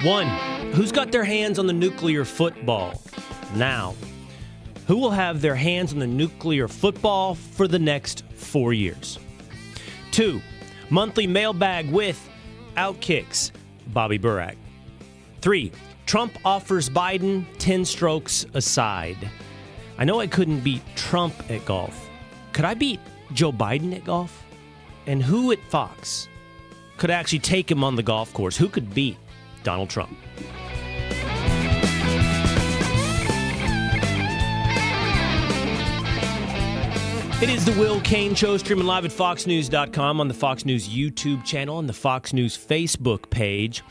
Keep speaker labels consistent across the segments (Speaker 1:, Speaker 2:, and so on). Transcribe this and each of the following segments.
Speaker 1: One, who's got their hands on the nuclear football now? Who will have their hands on the nuclear football for the next 4 years? 2, monthly mailbag with Outkick's Bobby Burack. 3, Trump offers Biden 10 strokes aside. I know I couldn't beat Trump at golf. Could I beat Joe Biden at golf? And who at Fox could actually take him on the golf course? Who could beat Donald Trump? It is the Will Cain Show, streaming live at foxnews.com, on the Fox News YouTube channel and the Fox News Facebook page.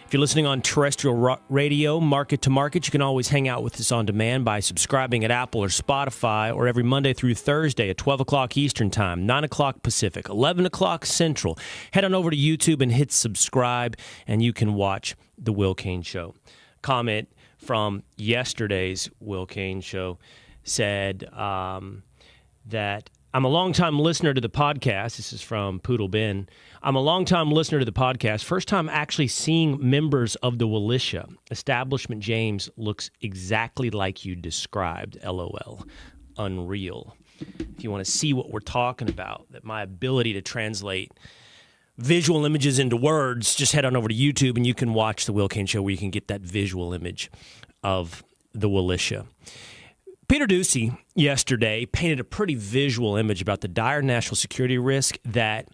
Speaker 1: If you're listening on terrestrial radio, market to market, you can always hang out with us on demand by subscribing at Apple or Spotify, or every Monday through Thursday at 12 o'clock Eastern Time, 9 o'clock Pacific, 11 o'clock Central. Head on over to YouTube and hit subscribe, and you can watch the Will Cain Show. Comment from yesterday's Will Cain Show said that I'm a longtime listener to the podcast. This is from Poodle Ben. I'm a longtime listener to the podcast. First time actually seeing members of the militia. Establishment James looks exactly like you described. LOL. Unreal. If you want to see what we're talking about, that my ability to translate visual images into words, just head on over to YouTube and you can watch the Will Cain Show where you can get that visual image of the militia. Peter Doocy yesterday painted a pretty visual image about the dire national security risk that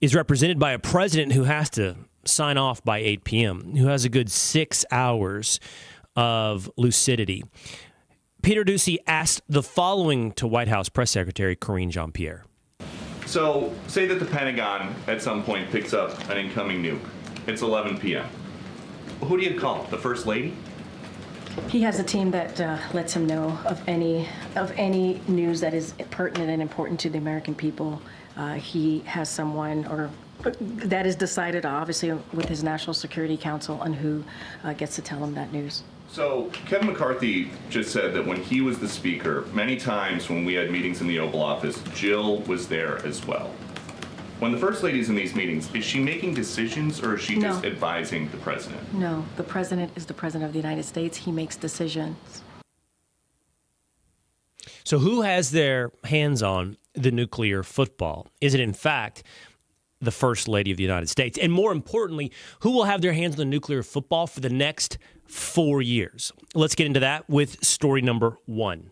Speaker 1: is represented by a president who has to sign off by 8 p.m., who has a good 6 hours of lucidity. Peter Doocy asked the following to White House Press Secretary Karine Jean-Pierre.
Speaker 2: So, say that the Pentagon at some point picks up an incoming nuke. It's 11 p.m. Who do you call? The First Lady?
Speaker 3: He has a team that lets him know of any news that is pertinent and important to the American people. He has someone, or that is decided obviously with his National Security Council, on who gets to tell him that news.
Speaker 2: So Kevin McCarthy just said that when he was the speaker, many times when we had meetings in the Oval Office, Jill was there as well. When the First Lady's in these meetings, is she making decisions or is she just advising the president?
Speaker 3: No, the president is the president of the United States. He makes decisions.
Speaker 1: So who has their hands on the nuclear football? Is it, in fact, the First Lady of the United States? And more importantly, who will have their hands on the nuclear football for the next 4 years? Let's get into that with story number 1.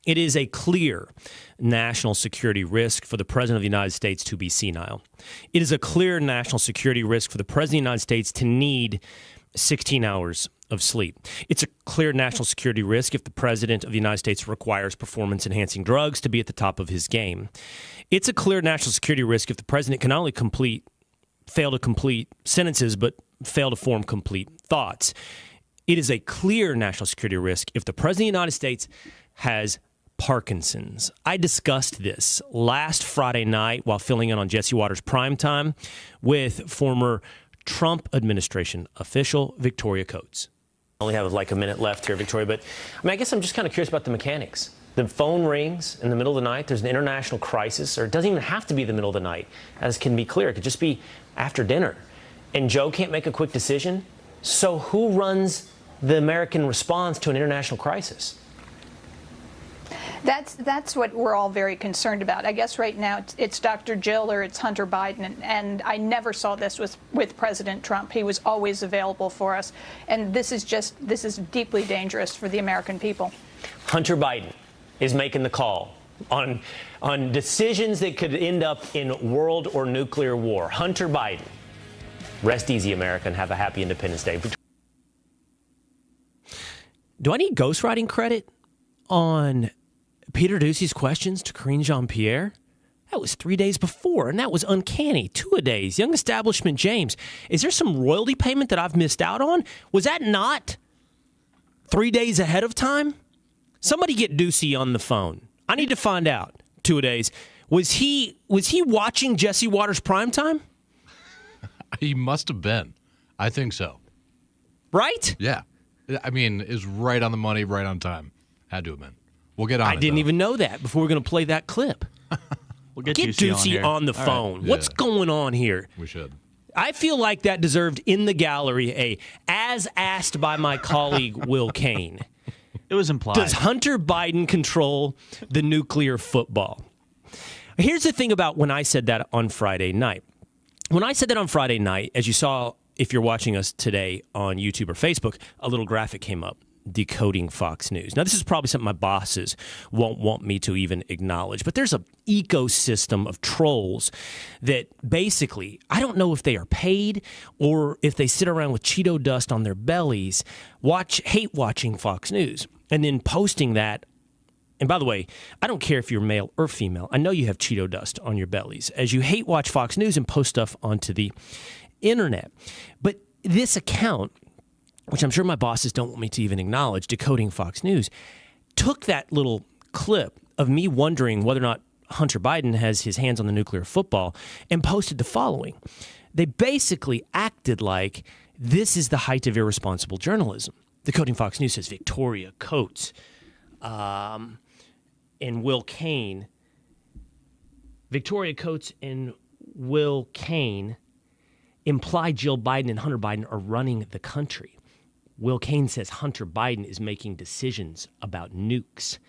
Speaker 1: It is a clear national security risk for the President of the United States to be senile. It is a clear national security risk for the President of the United States to need 16 hours of sleep. It's a clear national security risk if the President of the United States requires performance-enhancing drugs to be at the top of his game. It's a clear national security risk if the President can not only fail to complete sentences, but fail to form complete thoughts. It is a clear national security risk if the President of the United States has Parkinson's. I discussed this last Friday night while filling in on Jesse Watters' Primetime with former Trump administration official Victoria Coates. I only have like a minute left here, Victoria, but I guess I'm just kind of curious about the mechanics. The phone rings in the middle of the night. There's an international crisis, or it doesn't even have to be the middle of the night, as can be clear. It could just be after dinner. And Joe can't make a quick decision. So who runs the American response to an international crisis?
Speaker 4: That's what we're all very concerned about. I guess right now it's Dr. Jill or it's Hunter Biden, and I never saw this with President Trump. He was always available for us, and this is deeply dangerous for the American people. Hunter Biden
Speaker 1: is making the call on decisions that could end up in world or nuclear war. Hunter Biden. Rest easy, America, and have a happy Independence Day. Do I need ghostwriting credit on Peter Doocy's questions to Karine Jean-Pierre? That was 3 days before, and that was uncanny. 2-a-days. Young Establishment James. Is there some royalty payment that I've missed out on? Was that not 3 days ahead of time? Somebody get Doocy on the phone. I need to find out. 2-a-days. Was he watching Jesse Watters' Primetime?
Speaker 5: He must have been. I think so.
Speaker 1: Right?
Speaker 5: Yeah. I mean, is right on the money, right on time. Had to have been. We'll get on
Speaker 1: I didn't even know that before we're going to play that clip.
Speaker 6: We'll get
Speaker 1: Doocy on the phone.
Speaker 5: Right.
Speaker 1: What's going on here?
Speaker 5: We should.
Speaker 1: I feel like that deserved in the gallery a as asked by my colleague Will Cain.
Speaker 6: It was implied.
Speaker 1: Does Hunter Biden control the nuclear football? Here's the thing about when I said that on Friday night. When I said that on Friday night, as you saw, if you're watching us today on YouTube or Facebook, a little graphic came up, decoding Fox News. Now, this is probably something my bosses won't want me to even acknowledge, but there's an ecosystem of trolls that basically, I don't know if they are paid or if they sit around with Cheeto dust on their bellies, hate watching Fox News, and then posting that. And by the way, I don't care if you're male or female. I know you have Cheeto dust on your bellies as you hate watch Fox News and post stuff onto the internet. But this account, which I'm sure my bosses don't want me to even acknowledge, decoding Fox News, took that little clip of me wondering whether or not Hunter Biden has his hands on the nuclear football and posted the following. They basically acted like this is the height of irresponsible journalism. Decoding Fox News says Victoria Coates and Will Cain. Victoria Coates and Will Cain imply Jill Biden and Hunter Biden are running the country. Will Cain says Hunter Biden is making decisions about nukes.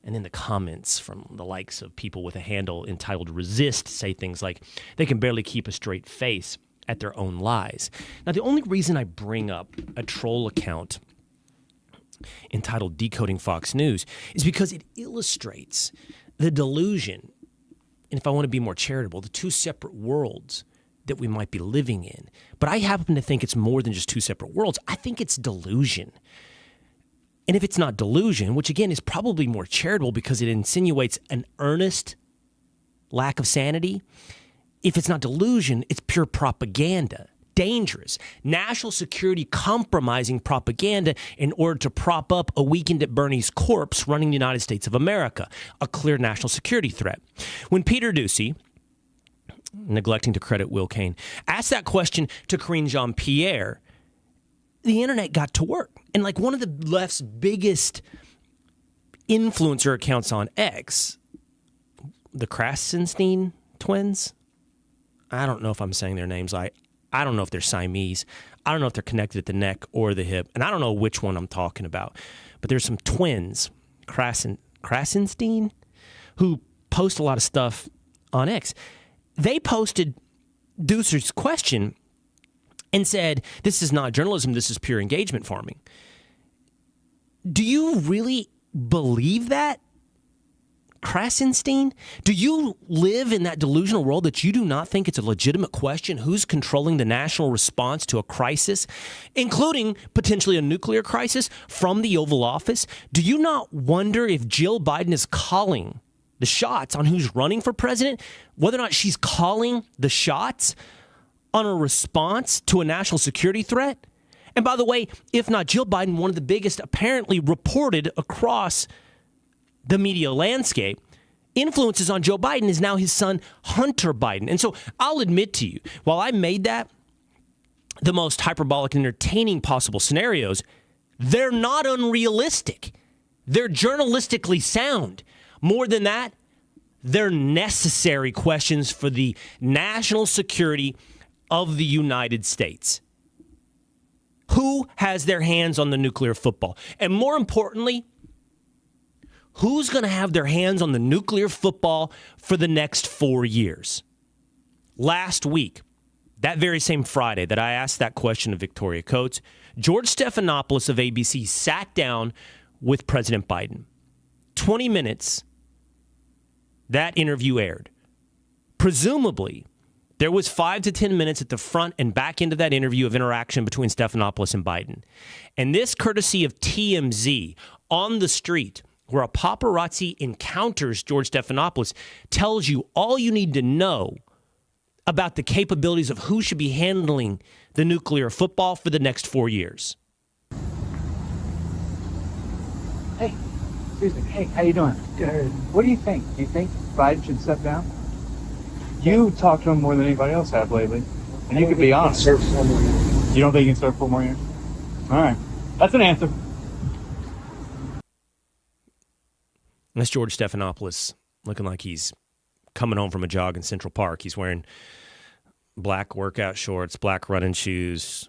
Speaker 1: And then the comments from the likes of people with a handle entitled Resist say things like, they can barely keep a straight face at their own lies. Now, the only reason I bring up a troll account entitled Decoding Fox News is because it illustrates the delusion, and if I want to be more charitable, the two separate worlds that we might be living in. But I happen to think it's more than just two separate worlds. I think it's delusion. And if it's not delusion, which again is probably more charitable because it insinuates an earnest lack of sanity, if it's not delusion, it's pure propaganda. Dangerous, national security compromising propaganda in order to prop up a weakened at Bernie's corpse running the United States of America, a clear national security threat. When Peter Doocy, neglecting to credit Will Cain, asked that question to Karine Jean-Pierre, the internet got to work. And like one of the left's biggest influencer accounts on X, the Krasenstein twins, I don't know if I'm saying their names right. I don't know if they're Siamese. I don't know if they're connected at the neck or the hip. And I don't know which one I'm talking about. But there's some twins, Krasenstein, who post a lot of stuff on X. They posted Doocer's question and said, this is not journalism, this is pure engagement farming. Do you really believe that, Krasenstein? Do you live in that delusional world that you do not think it's a legitimate question who's controlling the national response to a crisis, including potentially a nuclear crisis, from the Oval Office? Do you not wonder if Jill Biden is calling the shots on who's running for president, whether or not she's calling the shots on a response to a national security threat? And by the way, if not Jill Biden, one of the biggest apparently reported across the media landscape, influences on Joe Biden is now his son, Hunter Biden. And so I'll admit to you, while I made that the most hyperbolic and entertaining possible scenarios, they're not unrealistic. They're journalistically sound. More than that, they're necessary questions for the national security of the United States. Who has their hands on the nuclear football? And more importantly, who's going to have their hands on the nuclear football for the next 4 years? Last week, that very same Friday that I asked that question of Victoria Coates, George Stephanopoulos of ABC sat down with President Biden. 20 minutes, that interview aired. Presumably, there was 5 to 10 minutes at the front and back into that interview of interaction between Stephanopoulos and Biden. And this courtesy of TMZ on the street, where a paparazzi encounters George Stephanopoulos, tells you all you need to know about the capabilities of who should be handling the nuclear football for the next 4 years.
Speaker 7: Hey, excuse me. Hey, how you doing? What do you think? Do you think Biden should step down? You talked to him more than anybody else have lately, and you could be honest. You don't think he can serve 4 more years? All right, that's an answer.
Speaker 1: That's George Stephanopoulos looking like he's coming home from a jog in Central Park. He's wearing black workout shorts, black running shoes,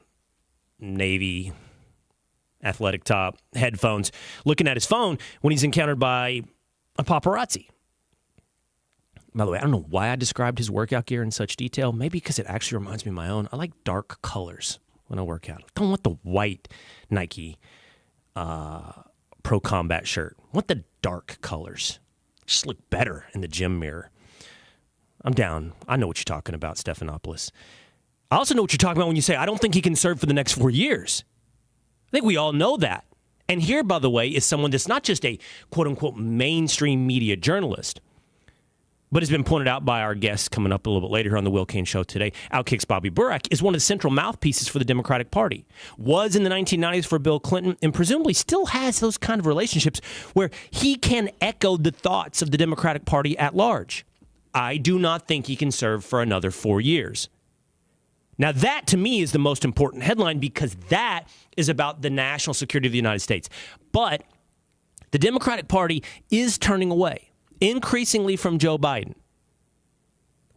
Speaker 1: navy athletic top, headphones, looking at his phone when he's encountered by a paparazzi. By the way, I don't know why I described his workout gear in such detail. Maybe because it actually reminds me of my own. I like dark colors when I work out. I don't want the white Nike Pro Combat shirt. I want the dark colors. Just look better in the gym mirror. I'm down. I know what you're talking about, Stephanopoulos. I also know what you're talking about when you say, I don't think he can serve for the next 4 years. I think we all know that. And here, by the way, is someone that's not just a quote-unquote mainstream media journalist, but has been pointed out by our guest coming up a little bit later here on the Will Cain Show today. Outkick's Bobby Burack is one of the central mouthpieces for the Democratic Party. Was in the 1990s for Bill Clinton and presumably still has those kind of relationships where he can echo the thoughts of the Democratic Party at large. I do not think he can serve for another 4 years. Now, that, to me, is the most important headline because that is about the national security of the United States. But the Democratic Party is turning away increasingly from Joe Biden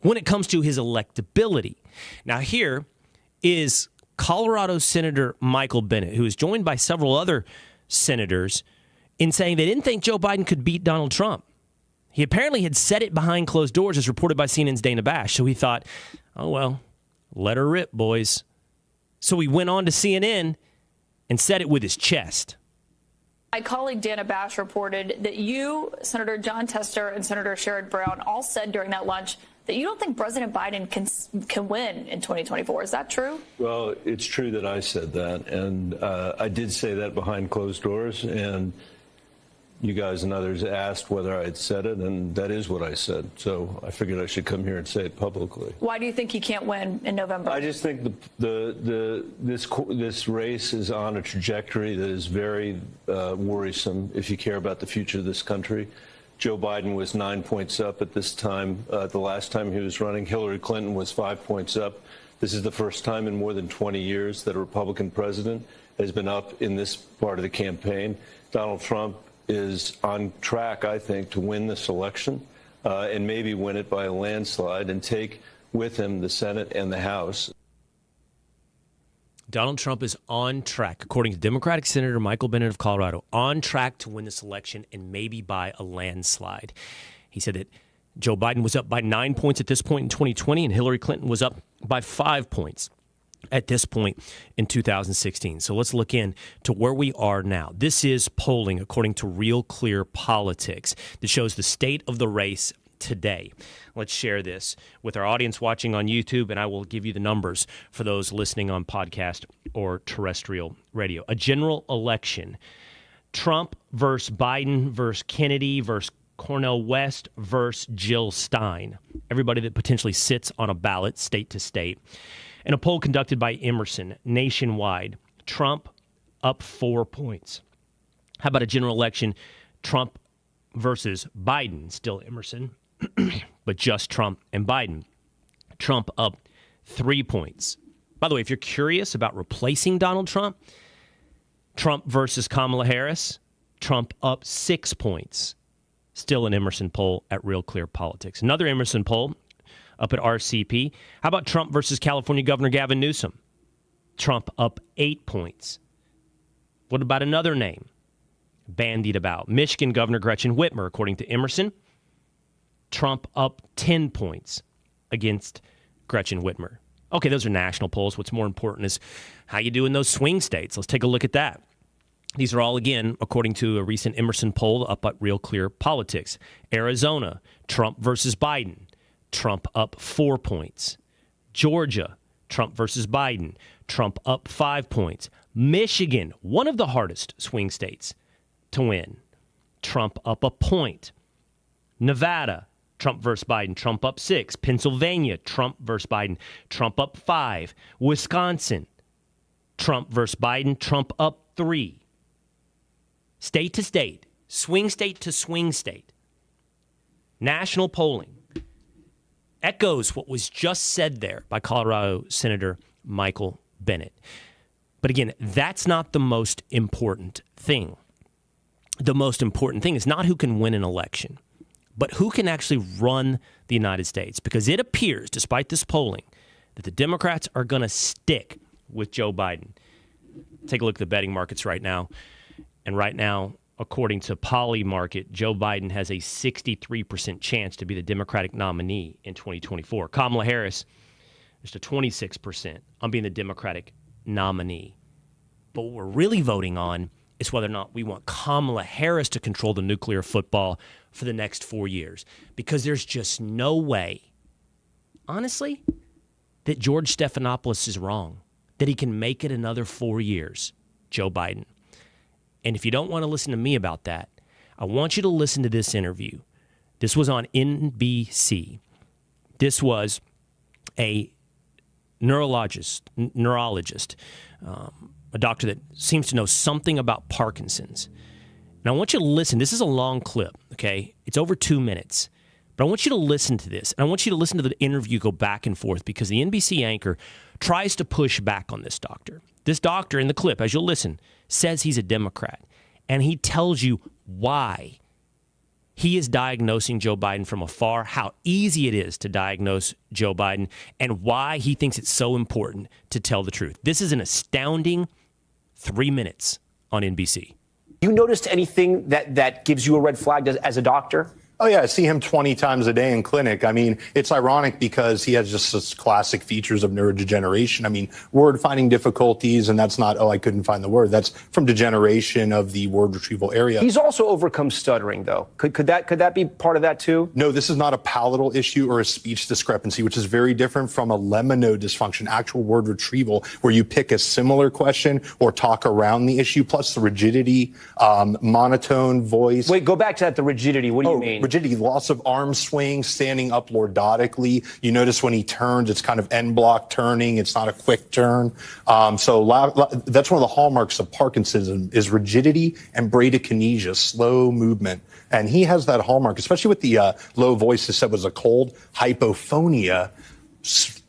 Speaker 1: when it comes to his electability. Now, here is Colorado Senator Michael Bennet, who is joined by several other senators in saying they didn't think Joe Biden could beat Donald Trump. He apparently had said it behind closed doors, as reported by CNN's Dana Bash. So he thought, oh, well, let her rip, boys. So he went on to CNN and said it with his chest.
Speaker 6: My colleague Dana Bash reported that you, Senator John Tester, and Senator Sherrod Brown all said during that lunch that you don't think President Biden can win in 2024. Is that true?
Speaker 8: Well, it's true that I said that, and I did say that behind closed doors, and you guys and others asked whether I had said it, and that is what I said. So I figured I should come here and say it publicly.
Speaker 6: Why do you think he can't win in November?
Speaker 8: I just think this race is on a trajectory that is very worrisome if you care about the future of this country. Joe Biden was 9 points up at this time. The last time he was running, Hillary Clinton was 5 points up. This is the first time in more than 20 years that a Republican president has been up in this part of the campaign. Donald Trump is on track, I think, to win this election and maybe win it by a landslide and take with him the Senate and the House.
Speaker 1: Donald Trump is on track, according to Democratic Senator Michael Bennet of Colorado, on track to win this election and maybe by a landslide. He said that Joe Biden was up by 9 points at this point in 2020 and Hillary Clinton was up by 5 points at this point in 2016. So let's look in to where we are now. This is polling according to Real Clear Politics that shows the state of the race today. Let's share this with our audience watching on YouTube, and I will give you the numbers for those listening on podcast or terrestrial radio. A general election, Trump versus Biden versus Kennedy versus Cornel West versus Jill Stein. Everybody that potentially sits on a ballot state to state. In a poll conducted by Emerson nationwide, Trump up 4 points. How about a general election, Trump versus Biden, still Emerson, but just Trump and Biden. Trump up 3 points. By the way, if you're curious about replacing Donald Trump, Trump versus Kamala Harris, Trump up 6 points. Still an Emerson poll at Real Clear Politics. Another Emerson poll up at RCP. How about Trump versus California Governor Gavin Newsom? Trump up 8 points. What about another name bandied about? Michigan Governor Gretchen Whitmer, according to Emerson. Trump up 10 points against Gretchen Whitmer. Okay, those are national polls. What's more important is how you do in those swing states. Let's take a look at that. These are all, again, according to a recent Emerson poll up at Real Clear Politics. Arizona, Trump versus Biden. Trump up 4 points. Georgia, Trump versus Biden. Trump up 5 points. Michigan, one of the hardest swing states to win. Trump up a point. Nevada, Trump versus Biden. Trump up 6. Pennsylvania, Trump versus Biden. Trump up 5. Wisconsin, Trump versus Biden. Trump up 3. State to state, swing state to swing state. National polling echoes what was just said there by Colorado Senator Michael Bennet. But again, that's not the most important thing. The most important thing is not who can win an election, but who can actually run the United States. Because it appears, despite this polling, that the Democrats are going to stick with Joe Biden. Take a look at the betting markets right now. And right now, according to Polymarket, Joe Biden has a 63% chance to be the Democratic nominee in 2024. Kamala Harris, just a 26% on being the Democratic nominee. But what we're really voting on is whether or not we want Kamala Harris to control the nuclear football for the next 4 years. Because there's just no way, honestly, that George Stephanopoulos is wrong, that he can make it another 4 years, Joe Biden. And if you don't want to listen to me about that, I want you to listen to this interview. This was on NBC. This was a neurologist, a doctor that seems to know something about Parkinson's. And I want you to listen. This is a long clip, okay? It's over 2 minutes. But I want you to listen to this. And I want you to listen to the interview go back and forth because the NBC anchor tries to push back on this doctor. This doctor in the clip, as you'll listen, says he's a Democrat. And he tells you why he is diagnosing Joe Biden from afar, how easy it is to diagnose Joe Biden, and why he thinks it's so important to tell the truth. This is an astounding 3 minutes on NBC.
Speaker 9: You noticed anything that gives you a red flag as a doctor?
Speaker 10: Oh, yeah. I see him 20 times a day in clinic. I mean, it's ironic because he has just such classic features of neurodegeneration. I mean, word finding difficulties, and that's not, I couldn't find the word. That's from degeneration of the word retrieval area.
Speaker 9: He's also overcome stuttering, though. Could that be part of that, too?
Speaker 10: No, this is not a palatal issue or a speech discrepancy, which is very different from a lemino dysfunction, actual word retrieval, where you pick a similar question or talk around the issue, plus the rigidity, monotone voice.
Speaker 9: Wait, go back to that, the rigidity. What do you mean?
Speaker 10: Rigidity, loss of arm swing, standing up lordotically. You notice when he turns, it's kind of end block turning. It's not a quick turn. So that's one of the hallmarks of Parkinson's is rigidity and bradykinesia, slow movement. And he has that hallmark, especially with the low voice. He said was a cold hypophonia.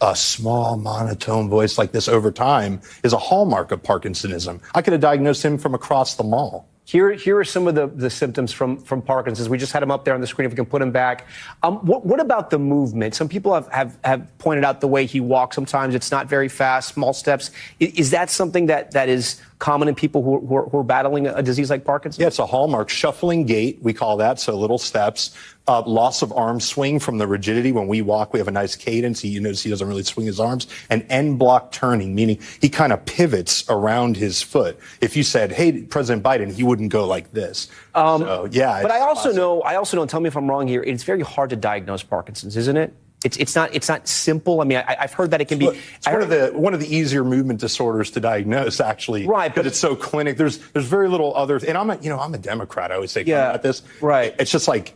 Speaker 10: A small monotone voice like this over time is a hallmark of Parkinsonism. I could have diagnosed him from across the mall.
Speaker 9: Here are some of the symptoms from Parkinson's. We just had him up there on the screen. If we can put him back. What about the movement? Some people have pointed out the way he walks. Sometimes it's not very fast, small steps. Is that something that is common in people who are battling a disease like Parkinson's?
Speaker 10: Yeah, it's a hallmark. Shuffling gait, we call that, so little steps. Loss of arm swing from the rigidity. When we walk, we have a nice cadence. You notice he doesn't really swing his arms. And end block turning, meaning he kind of pivots around his foot. If you said, hey, President Biden, he wouldn't go like this. So, yeah.
Speaker 9: But I also know, and tell me if I'm wrong here, it's very hard to diagnose Parkinson's, isn't it? It's not simple. I mean, I've heard that it can be.
Speaker 10: It's one of the easier movement disorders to diagnose, actually.
Speaker 9: Right,
Speaker 10: but it's so clinic. There's very little other. And I'm a Democrat. I always say about this.
Speaker 9: Right.
Speaker 10: It's just like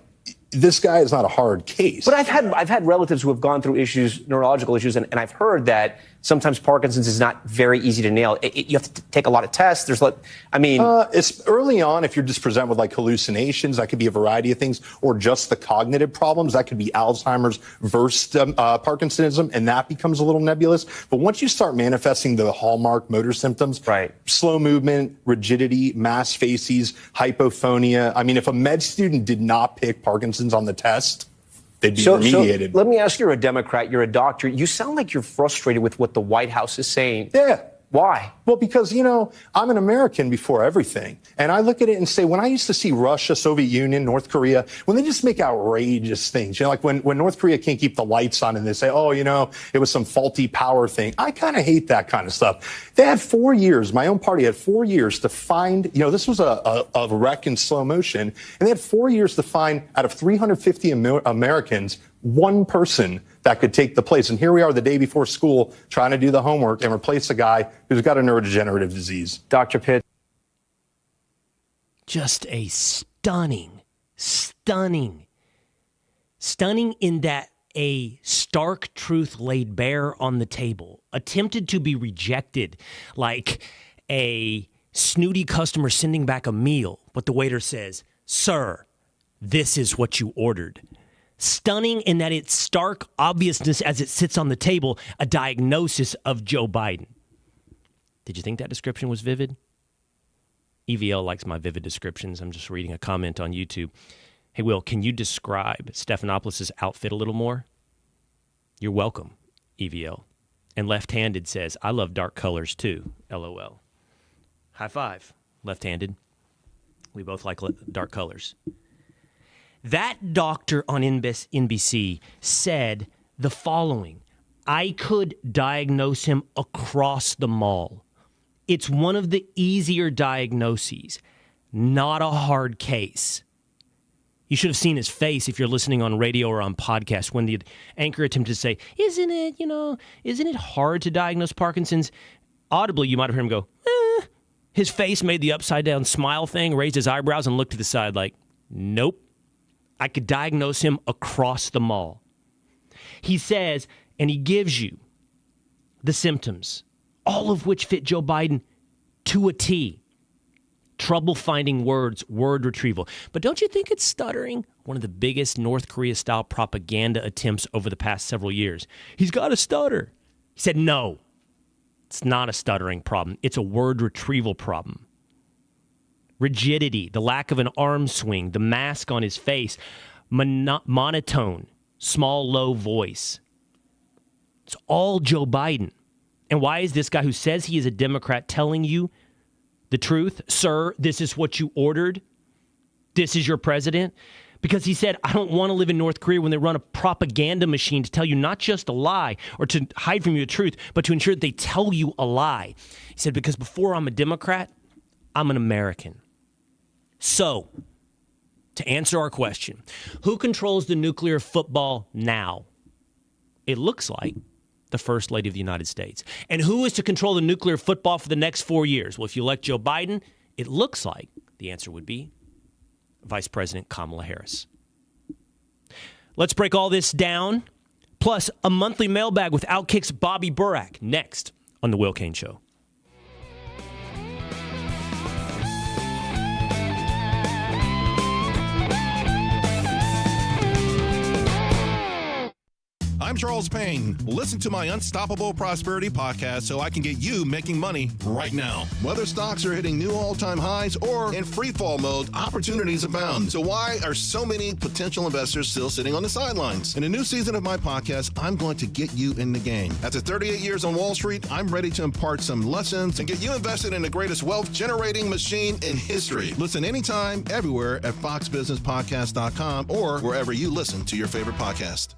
Speaker 10: this guy is not a hard case.
Speaker 9: But I've had relatives who have gone through neurological issues, and I've heard that sometimes Parkinson's is not very easy to nail. You have to take a lot of tests.
Speaker 10: It's early on. If you're just presented with like hallucinations, that could be a variety of things, or just the cognitive problems. That could be Alzheimer's versus Parkinsonism, and that becomes a little nebulous. But once you start manifesting the hallmark motor symptoms,
Speaker 9: right,
Speaker 10: slow movement, rigidity, mass facies, hypophonia. I mean, if a med student did not pick Parkinson's on the test, they'd be remediated.
Speaker 9: So let me ask you, you're a Democrat, you're a doctor. You sound like you're frustrated with what the White House is saying.
Speaker 10: Yeah.
Speaker 9: Why?
Speaker 10: Well, because, I'm an American before everything. And I look at it and say, when I used to see Russia, Soviet Union, North Korea, when they just make outrageous things, like when North Korea can't keep the lights on and they say, it was some faulty power thing. I kind of hate that kind of stuff. They had 4 years. My own party had 4 years to find, this was a wreck in slow motion. And they had 4 years to find out of 350 Americans, one person that could take the place. And here we are the day before school trying to do the homework and replace a guy who's got a neurodegenerative disease.
Speaker 9: Dr. Pitt.
Speaker 1: Just a stunning in that a stark truth laid bare on the table, attempted to be rejected like a snooty customer sending back a meal, but the waiter says, "Sir, this is what you ordered." Stunning in that it's stark obviousness as it sits on the table, a diagnosis of Joe Biden. Did you think that description was vivid? EVL likes my vivid descriptions. I'm just reading a comment on YouTube. Hey, Will, can you describe Stephanopoulos' outfit a little more? You're welcome, EVL. And left-handed says, I love dark colors too, LOL. High five, left-handed. We both like dark colors. That doctor on NBC said the following: I could diagnose him across the mall. It's one of the easier diagnoses, not a hard case. You should have seen his face if you're listening on radio or on podcast when the anchor attempted to say, isn't it hard to diagnose Parkinson's? Audibly, you might have heard him go, eh. His face made the upside down smile thing, raised his eyebrows and looked to the side like, nope. I could diagnose him across the mall. He says, and he gives you the symptoms, all of which fit Joe Biden to a T. Trouble finding words, word retrieval. But don't you think it's stuttering? One of the biggest North Korea-style propaganda attempts over the past several years. He's got a stutter. He said, no, it's not a stuttering problem. It's a word retrieval problem. Rigidity, the lack of an arm swing, the mask on his face, monotone, small, low voice. It's all Joe Biden. And why is this guy who says he is a Democrat telling you the truth? Sir, this is what you ordered. This is your president. Because he said, I don't want to live in North Korea when they run a propaganda machine to tell you not just a lie or to hide from you the truth, but to ensure that they tell you a lie. He said, because before I'm a Democrat, I'm an American. So, to answer our question, who controls the nuclear football now? It looks like the First Lady of the United States. And who is to control the nuclear football for the next 4 years? Well, if you elect Joe Biden, it looks like the answer would be Vice President Kamala Harris. Let's break all this down. Plus, a monthly mailbag with Outkick's Bobby Burack next on The Will Cain Show.
Speaker 11: I'm Charles Payne. Listen to my Unstoppable Prosperity podcast so I can get you making money right now. Whether stocks are hitting new all-time highs or in free fall mode, opportunities abound. So why are so many potential investors still sitting on the sidelines? In a new season of my podcast, I'm going to get you in the game. After 38 years on Wall Street, I'm ready to impart some lessons and get you invested in the greatest wealth-generating machine in history. Listen anytime, everywhere at foxbusinesspodcast.com or wherever you listen to your favorite podcast.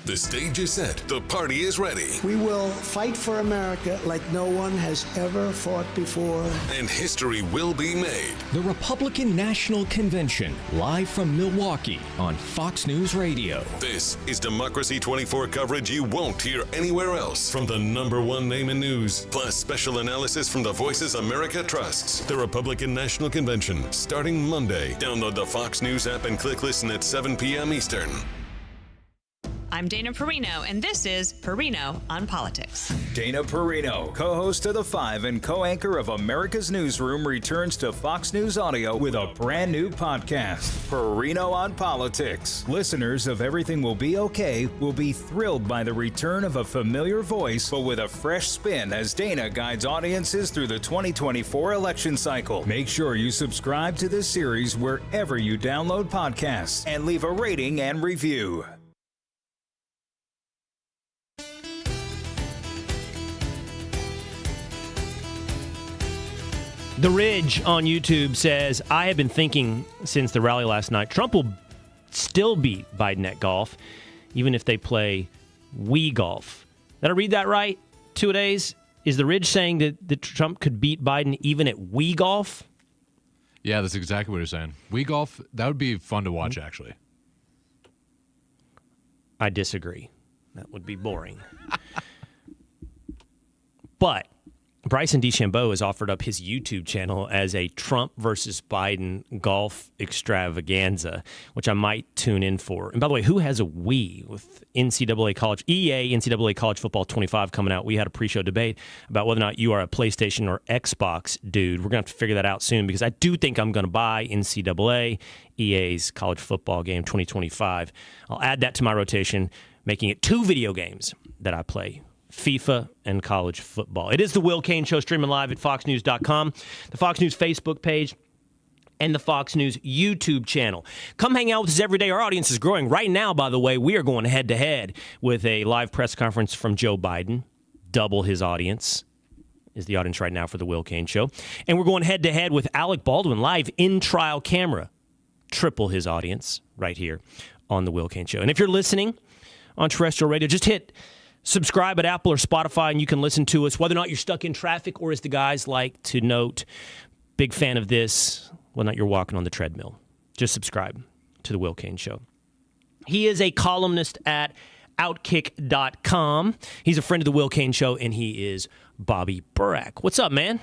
Speaker 12: The stage is set. The party is ready.
Speaker 13: We will fight for America like no one has ever fought before.
Speaker 12: And history will be made.
Speaker 14: The Republican National Convention, live from Milwaukee on Fox News Radio.
Speaker 12: This is Democracy 24 coverage you won't hear anywhere else from the #1 name in news. Plus special analysis from the voices America trusts. The Republican National Convention, starting Monday. Download the Fox News app and click listen at 7 p.m. Eastern.
Speaker 15: I'm Dana Perino, and this is Perino on Politics.
Speaker 16: Dana Perino, co-host of The Five and co-anchor of America's Newsroom, returns to Fox News Audio with a brand new podcast, Perino on Politics. Listeners of Everything Will Be Okay will be thrilled by the return of a familiar voice, but with a fresh spin as Dana guides audiences through the 2024 election cycle. Make sure you subscribe to this series wherever you download podcasts and leave a rating and review.
Speaker 1: The Ridge on YouTube says, I have been thinking since the rally last night, Trump will still beat Biden at golf, even if they play Wii golf. Did I read that right? 2 days? Is the Ridge saying that Trump could beat Biden even at Wii golf?
Speaker 5: Yeah, that's exactly what he's saying. Wii golf, that would be fun to watch, actually.
Speaker 1: I disagree. That would be boring. But Bryson DeChambeau has offered up his YouTube channel as a Trump versus Biden golf extravaganza, which I might tune in for. And by the way, who has a Wii with NCAA College Football 25 coming out? We had a pre-show debate about whether or not you are a PlayStation or Xbox dude. We're going to have to figure that out soon because I do think I'm going to buy NCAA, EA's College Football Game 2025. I'll add that to my rotation, making it 2 video games that I play. FIFA and college football. It is the Will Cain Show, streaming live at foxnews.com, the Fox News Facebook page, and the Fox News YouTube channel. Come hang out with us every day. Our audience is growing. Right now, by the way, we are going head-to-head with a live press conference from Joe Biden. double his audience. Is the audience right now for the Will Cain Show. And we're going head-to-head with Alec Baldwin live in trial camera. Triple his audience right here on the Will Cain Show. And if you're listening on terrestrial radio, just hit subscribe at Apple or Spotify, and you can listen to us, whether or not you're stuck in traffic or, as the guys like to note, big fan of this, whether or not you're walking on the treadmill. Just subscribe to the Will Cain Show. He is a columnist at Outkick.com. He's a friend of the Will Cain Show, and he is Bobby Burack. What's up, man?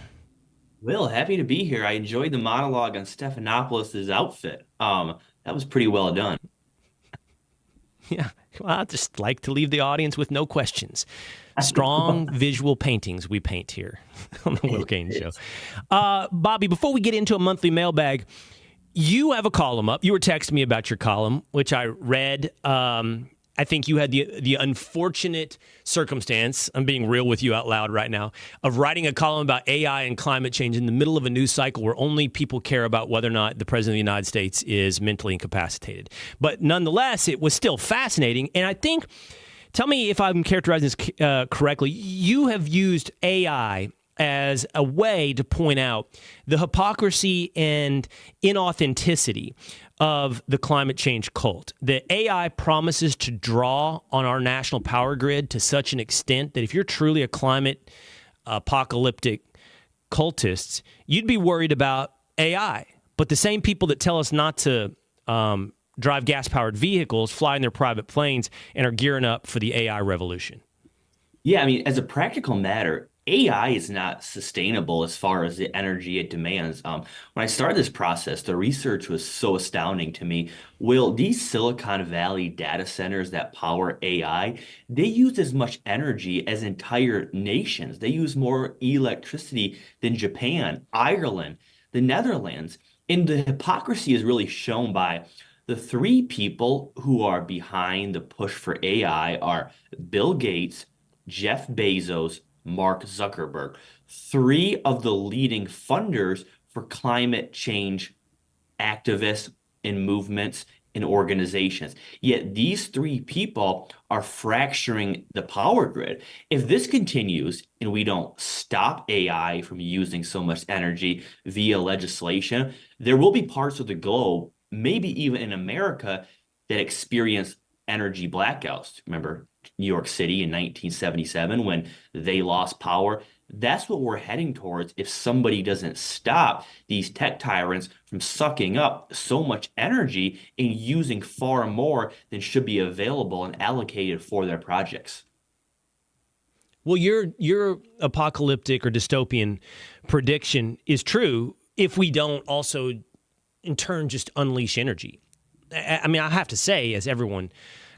Speaker 17: Will, happy to be here. I enjoyed the monologue on Stephanopoulos' outfit. That was pretty well done.
Speaker 1: Yeah, well, I just like to leave the audience with no questions. Strong visual paintings we paint here on the Will Cain Show. Bobby, before we get into a monthly mailbag, you have a column up. You were texting me about your column, which I read. I think you had the unfortunate circumstance, I'm being real with you out loud right now, of writing a column about AI and climate change in the middle of a news cycle where only people care about whether or not the President of the United States is mentally incapacitated. But nonetheless, it was still fascinating. And I think, tell me if I'm characterizing this correctly, you have used AI as a way to point out the hypocrisy and inauthenticity of the climate change cult. The AI promises to draw on our national power grid to such an extent that if you're truly a climate apocalyptic cultist, you'd be worried about AI. But the same people that tell us not to drive gas-powered vehicles fly in their private planes and are gearing up for the AI revolution.
Speaker 17: Yeah, I mean, as a practical matter, AI is not sustainable as far as the energy it demands. When I started this process, the research was so astounding to me. Will, these Silicon Valley data centers that power AI, they use as much energy as entire nations. They use more electricity than Japan, Ireland, the Netherlands. And the hypocrisy is really shown by the three people who are behind the push for AI are Bill Gates, Jeff Bezos, Mark Zuckerberg, three of the leading funders for climate change activists and movements and organizations. Yet these three people are fracturing the power grid. If this continues and we don't stop AI from using so much energy via legislation, there will be parts of the globe, maybe even in America, that experience energy blackouts. Remember New York City in 1977 when they lost power? That's what we're heading towards if somebody doesn't stop these tech tyrants from sucking up so much energy and using far more than should be available and allocated for their projects.
Speaker 1: Well, your apocalyptic or dystopian prediction is true if we don't also, in turn, just unleash energy. I mean, I have to say, as everyone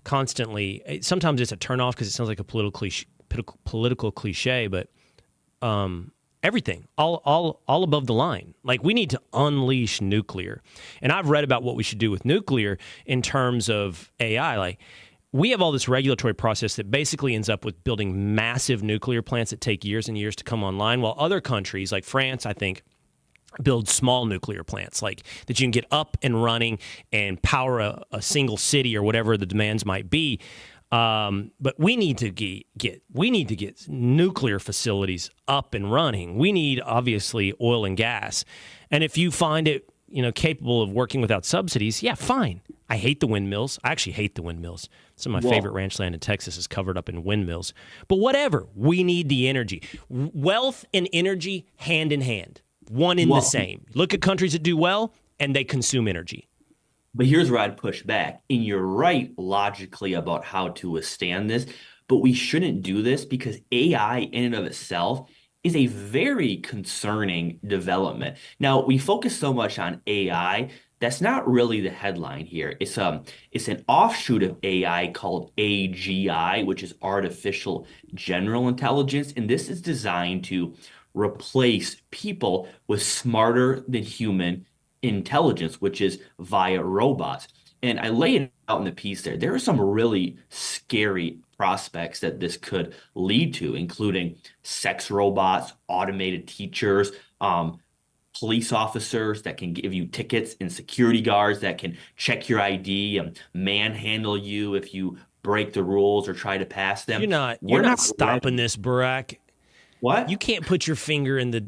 Speaker 1: constantly, sometimes it's a turnoff because it sounds like a political cliche, but everything, all above the line. Like, we need to unleash nuclear. And I've read about what we should do with nuclear in terms of AI. Like, we have all this regulatory process that basically ends up with building massive nuclear plants that take years and years to come online, while other countries like France, I think, build small nuclear plants like that you can get up and running and power a single city or whatever the demands might be. But we need to get nuclear facilities up and running. We need, obviously, oil and gas. And if you find it, capable of working without subsidies, yeah, fine. I hate the windmills. I actually hate the windmills. Some of my favorite ranch land in Texas is covered up in windmills. But whatever, we need the energy. Wealth and energy hand in hand. One in the same. Look at countries that do well, and they consume energy.
Speaker 17: But here's where I'd push back. And you're right logically about how to withstand this, but we shouldn't do this because AI in and of itself is a very concerning development. Now, we focus so much on AI. That's not really the headline here. It's an offshoot of AI called AGI, which is artificial general intelligence. And this is designed to replace people with smarter than human intelligence, which is via robots. And I lay it out in the piece there. There are some really scary prospects that this could lead to, including sex robots, automated teachers, police officers that can give you tickets, and security guards that can check your ID and manhandle you if you break the rules or try to pass them.
Speaker 1: You're not stopping this, Burack.
Speaker 17: What?
Speaker 1: You can't put your finger in the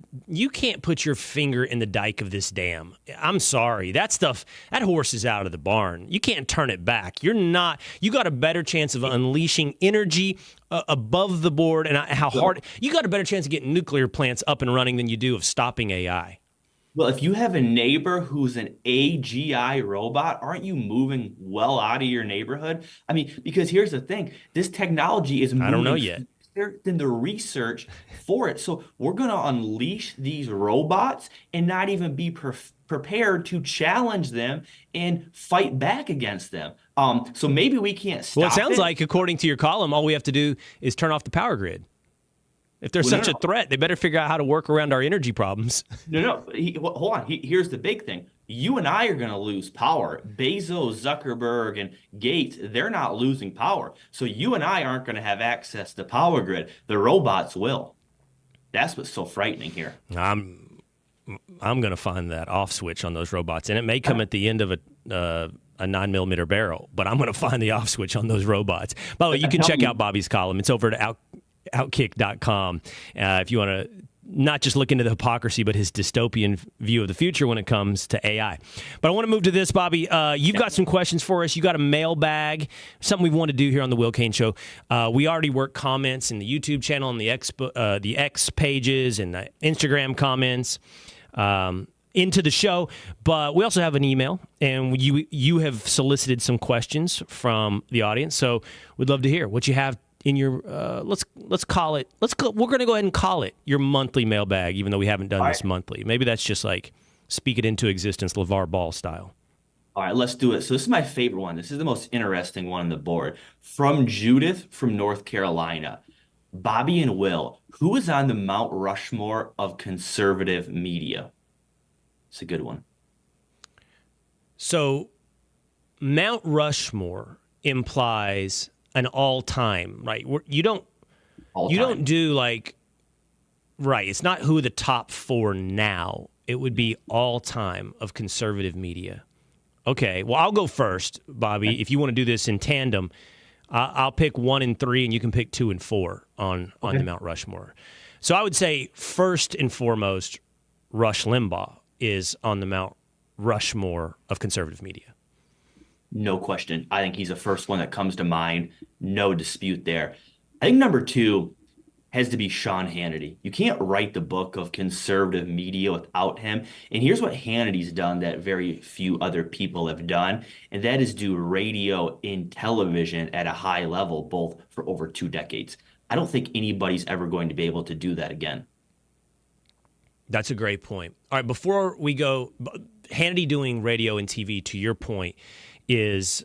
Speaker 1: dike of this dam. I'm sorry. That horse is out of the barn. You can't turn it back. You got a better chance of unleashing energy above the board, and you got a better chance of getting nuclear plants up and running than you do of stopping AI.
Speaker 17: Well, if you have a neighbor who's an AGI robot, aren't you moving well out of your neighborhood? I mean, because here's the thing. This technology is moving.
Speaker 1: I don't know yet.
Speaker 17: Than the research for it. So we're going to unleash these robots and not even be prepared to challenge them and fight back against them. So maybe we can't stop
Speaker 1: Well, it sounds like, according to your column, all we have to do is turn off the power grid. If there's such a threat, they better figure out how to work around our energy problems.
Speaker 17: Hold on. Here's the big thing. You and I are going to lose power. Bezos, Zuckerberg, and Gates, they're not losing power. So you and I aren't going to have access to power grid. The robots will. That's what's so frightening here.
Speaker 1: I'm going to find that off switch on those robots, and it may come at the end of a 9mm barrel, but I'm going to find the off switch on those robots. By the way, you can check out Bobby's column. It's over at Outkick.com if you want to not just look into the hypocrisy, but his dystopian view of the future when it comes to AI. But I want to move to this, Bobby. You've got some questions for us. You got a mailbag, something we want to do here on the Will Cain Show. We already work comments in the YouTube channel and the X pages and the Instagram comments into the show, but we also have an email, and you have solicited some questions from the audience. So we'd love to hear what you have in your we're going to go ahead and call it your monthly mailbag, even though we haven't done this monthly. Maybe that's just like speak it into existence, LeVar Ball style.
Speaker 17: All right, let's do it. So this is my favorite one. This is the most interesting one on the board. From Judith from North Carolina. Bobby and Will, who is on the Mount Rushmore of conservative media? It's a good one.
Speaker 1: So Mount Rushmore implies an all-time, right? You don't do like, right. It's not who are the top 4 now. It would be all-time of conservative media. Okay. Well, I'll go first, Bobby. Okay. If you want to do this in tandem, I'll pick 1 and 3, and you can pick 2 and 4 on the Mount Rushmore. So I would say first and foremost, Rush Limbaugh is on the Mount Rushmore of conservative media.
Speaker 17: No question. I think he's the first one that comes to mind. No dispute there. I think number 2 has to be Sean Hannity. You can't write the book of conservative media without him. And here's what Hannity's done that very few other people have done, and that is do radio and television at a high level, both for over 2 decades. I don't think anybody's ever going to be able to do that again.
Speaker 1: That's a great point. All right, before we go, Hannity doing radio and TV, to your point, is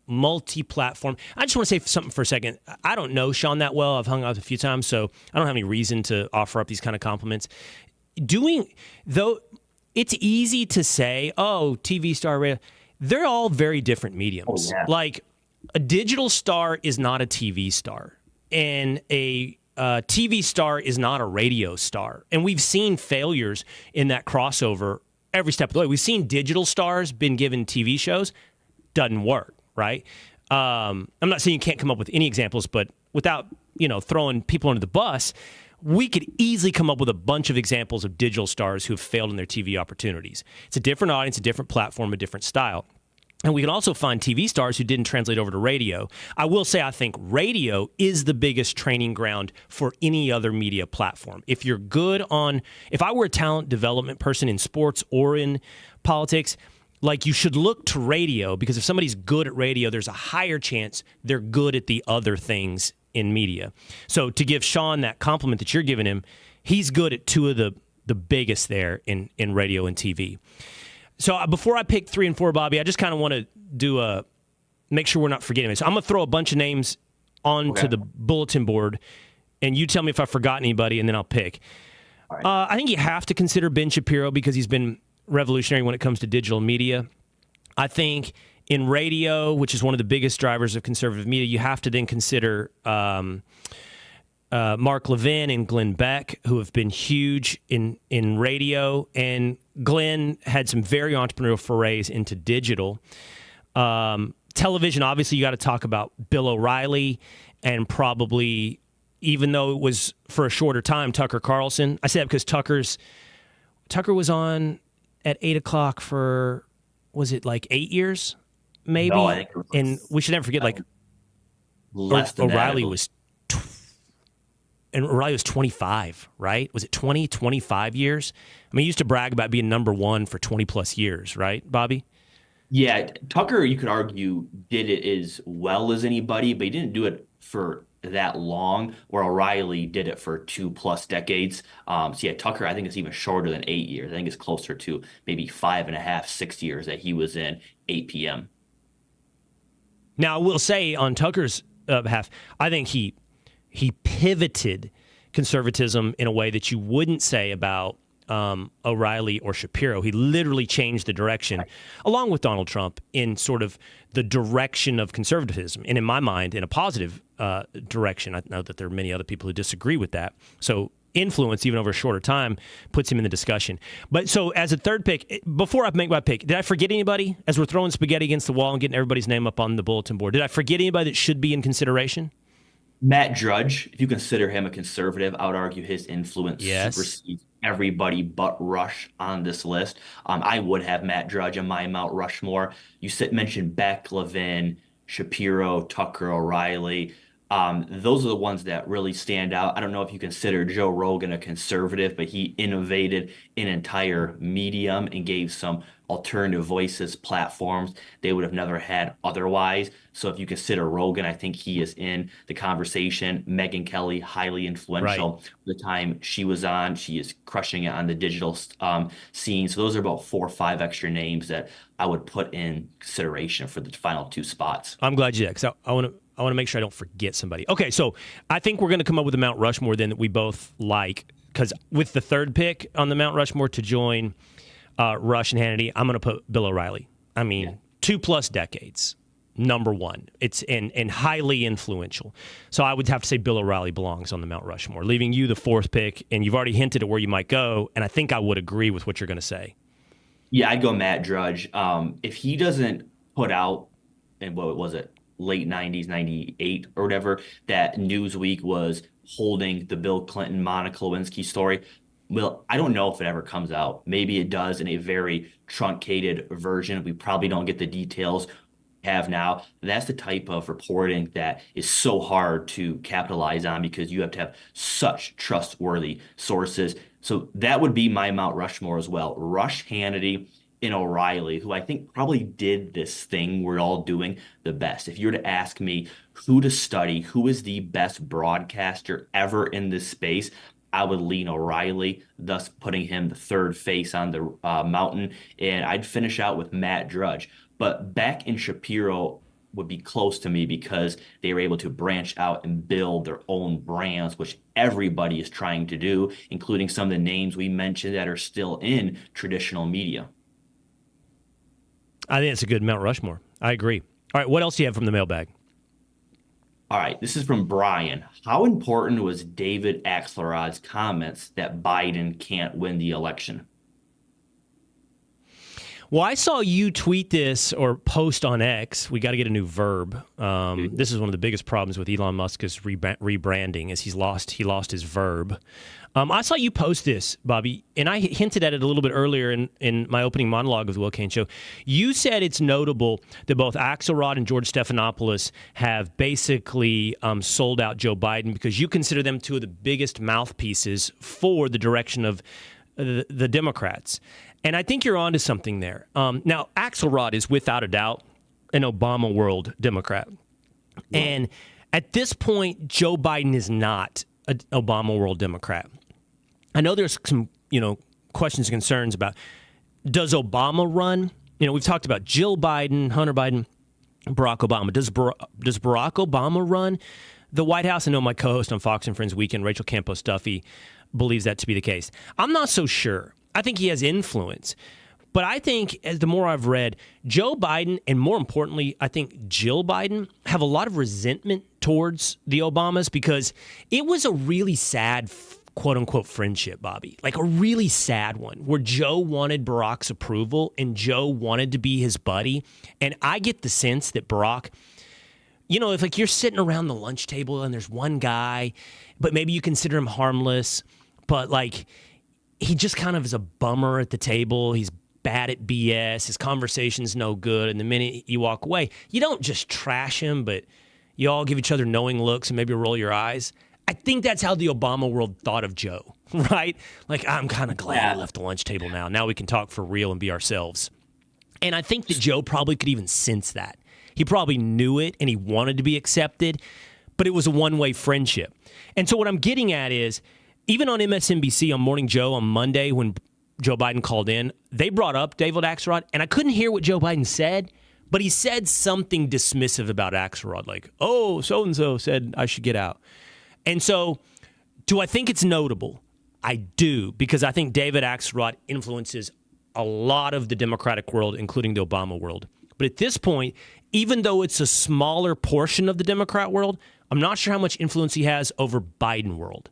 Speaker 1: multi-platform. I just want to say something for a second. I don't know Sean that well. I've hung out a few times, so I don't have any reason to offer up these kind of compliments. Though it's easy to say, oh, TV star, radio, they're all very different mediums. Oh, yeah. Like a digital star is not a TV star, and a TV star is not a radio star. And we've seen failures in that crossover every step of the way. We've seen digital stars been given TV shows. Doesn't work, right? I'm not saying you can't come up with any examples, but without throwing people under the bus, we could easily come up with a bunch of examples of digital stars who have failed in their TV opportunities. It's a different audience, a different platform, a different style. And we can also find TV stars who didn't translate over to radio. I will say I think radio is the biggest training ground for any other media platform. If I were a talent development person in sports or in politics, like you should look to radio, because if somebody's good at radio, there's a higher chance they're good at the other things in media. So to give Sean that compliment that you're giving him, he's good at 2 of the biggest there in radio and TV. So before I pick 3 and 4, Bobby, I just kind of want to make sure we're not forgetting this. So I'm going to throw a bunch of names onto the bulletin board, and you tell me if I forgot anybody, and then I'll pick. Right. I think you have to consider Ben Shapiro because he's been revolutionary when it comes to digital media. I think in radio, which is one of the biggest drivers of conservative media, you have to then consider Mark Levin and Glenn Beck, who have been huge in radio, and Glenn had some very entrepreneurial forays into digital. television, obviously, you got to talk about Bill O'Reilly and probably, even though it was for a shorter time, Tucker Carlson. I say that because Tucker was on at 8 o'clock for, was it like 8 years? Maybe.
Speaker 17: No, I think it was,
Speaker 1: and we should never forget, like,
Speaker 17: less than
Speaker 1: O'Reilly
Speaker 17: that.
Speaker 1: was 25, right? Was it 20, 25 years? I mean, he used to brag about being number one for 20 plus years, right, Bobby?
Speaker 17: Yeah, Tucker, you could argue, did it as well as anybody, but he didn't do it for that long, where O'Reilly did it for 2+ decades. So yeah, Tucker, I think it's even shorter than 8 years. I think it's closer to maybe 5.5, 6 years that he was in 8 p.m.
Speaker 1: Now, I will say on Tucker's behalf, I think he pivoted conservatism in a way that you wouldn't say about O'Reilly or Shapiro. He literally changed the direction, along with Donald Trump, in sort of the direction of conservatism. And in my mind, in a positive direction. I know that there are many other people who disagree with that. So influence, even over a shorter time, puts him in the discussion. But so as a third pick, before I make my pick, did I forget anybody as we're throwing spaghetti against the wall and getting everybody's name up on the bulletin board? Did I forget anybody that should be in consideration?
Speaker 17: Matt Drudge, if you consider him a conservative, I would argue his influence
Speaker 1: Yes.
Speaker 17: supersedes everybody but Rush on this list. I would have Matt Drudge on my Mount Rushmore. You mentioned Beck, Levin, Shapiro, Tucker, O'Reilly. Those are the ones that really stand out. I don't know if you consider Joe Rogan a conservative, but he innovated an entire medium and gave some alternative voices platforms they would have never had otherwise. So if you consider Rogan, I think he is in the conversation. Megyn Kelly, highly influential.
Speaker 1: Right.
Speaker 17: The time she was on, she is crushing it on the digital scene. So those are about 4 or 5 extra names that I would put in consideration for the final 2 spots.
Speaker 1: I'm glad you did, because I want to make sure I don't forget somebody. Okay, so I think we're going to come up with a Mount Rushmore then that we both like, because with the third pick on the Mount Rushmore to join Rush and Hannity, I'm going to put Bill O'Reilly. I mean, 2+ decades, number one. It's and highly influential. So I would have to say Bill O'Reilly belongs on the Mount Rushmore, leaving you the 4th pick, and you've already hinted at where you might go, and I think I would agree with what you're going to say.
Speaker 17: Yeah, I'd go Matt Drudge. If he doesn't put out, and what was it, late 90s, 98 or whatever, that Newsweek was holding the Bill Clinton, Monica Lewinsky story. Well, I don't know if it ever comes out. Maybe it does in a very truncated version. We probably don't get the details we have now. That's the type of reporting that is so hard to capitalize on because you have to have such trustworthy sources. So that would be my Mount Rushmore as well. Rush, Hannity, and O'Reilly, who I think probably did this thing we're all doing the best. If you were to ask me who to study, who is the best broadcaster ever in this space, I would lean O'Reilly, thus putting him the third face on the mountain. And I'd finish out with Matt Drudge. But Beck and Shapiro would be close to me because they were able to branch out and build their own brands, which everybody is trying to do, including some of the names we mentioned that are still in traditional media.
Speaker 1: I think it's a good Mount Rushmore. I agree. All right, what else do you have from the mailbag?
Speaker 17: All right, this is from Brian. How important was David Axelrod's comments that Biden can't win the election?
Speaker 1: Well, I saw you tweet this or post on X. We got to get a new verb. This is one of the biggest problems with Elon Musk's rebranding is he lost his verb. I saw you post this, Bobby, and I hinted at it a little bit earlier in my opening monologue of the Will Cain Show. You said it's notable that both Axelrod and George Stephanopoulos have basically sold out Joe Biden because you consider them 2 of the biggest mouthpieces for the direction of the Democrats. And I think you're onto something there. Now, Axelrod is without a doubt an Obama world Democrat. Yeah. And at this point, Joe Biden is not an Obama world Democrat. I know there's some, questions and concerns about, does Obama run? We've talked about Jill Biden, Hunter Biden, Barack Obama. Does Barack Obama run the White House? I know my co-host on Fox and Friends Weekend, Rachel Campos-Duffy, believes that to be the case. I'm not so sure. I think he has influence. But I think, as the more I've read, Joe Biden, and more importantly, I think Jill Biden, have a lot of resentment towards the Obamas because it was a really sad, quote-unquote friendship, Bobby. Like a really sad one where Joe wanted Barack's approval and Joe wanted to be his buddy. And I get the sense that Barack, you know, if like you're sitting around the lunch table and there's one guy, but maybe you consider him harmless, but like he just kind of is a bummer at the table. He's bad at BS. His conversation's no good. And the minute you walk away, you don't just trash him, but you all give each other knowing looks and maybe roll your eyes. I think that's how the Obama world thought of Joe, right? Like, I'm kind of glad I left the lunch table now. Now we can talk for real and be ourselves. And I think that Joe probably could even sense that. He probably knew it and he wanted to be accepted, but it was a one-way friendship. And so what I'm getting at is, even on MSNBC on Morning Joe on Monday when Joe Biden called in, they brought up David Axelrod, and I couldn't hear what Joe Biden said, but he said something dismissive about Axelrod, like, oh, so-and-so said I should get out. And so, do I think it's notable? I do, because I think David Axelrod influences a lot of the Democratic world, including the Obama world. But at this point, even though it's a smaller portion of the Democrat world, I'm not sure how much influence he has over Biden world.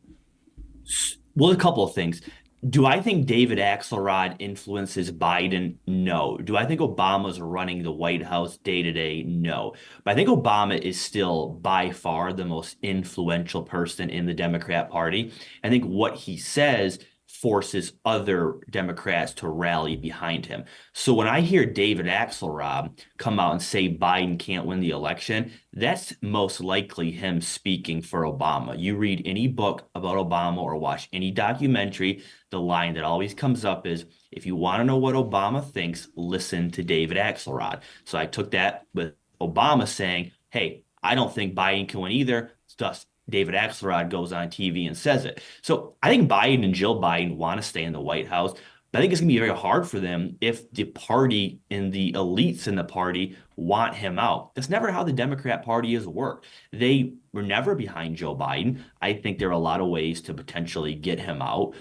Speaker 17: Well, a couple of things. Do I think David Axelrod influences Biden? No. Do I think Obama's running the White House day to day? No. But I think Obama is still by far the most influential person in the Democrat Party. I think what he says forces other Democrats to rally behind him. So when I hear David Axelrod come out and say Biden can't win the election, that's most likely him speaking for Obama. You read any book about Obama or watch any documentary, the line that always comes up is, if you want to know what Obama thinks, listen to David Axelrod. So I took that with Obama saying, hey, I don't think Biden can win either. Thus, David Axelrod goes on TV and says it. So I think Biden and Jill Biden want to stay in the White House, but I think it's going to be very hard for them if the party and the elites in the party want him out. That's never how the Democrat Party has worked. They were never behind Joe Biden. I think there are a lot of ways to potentially get him out.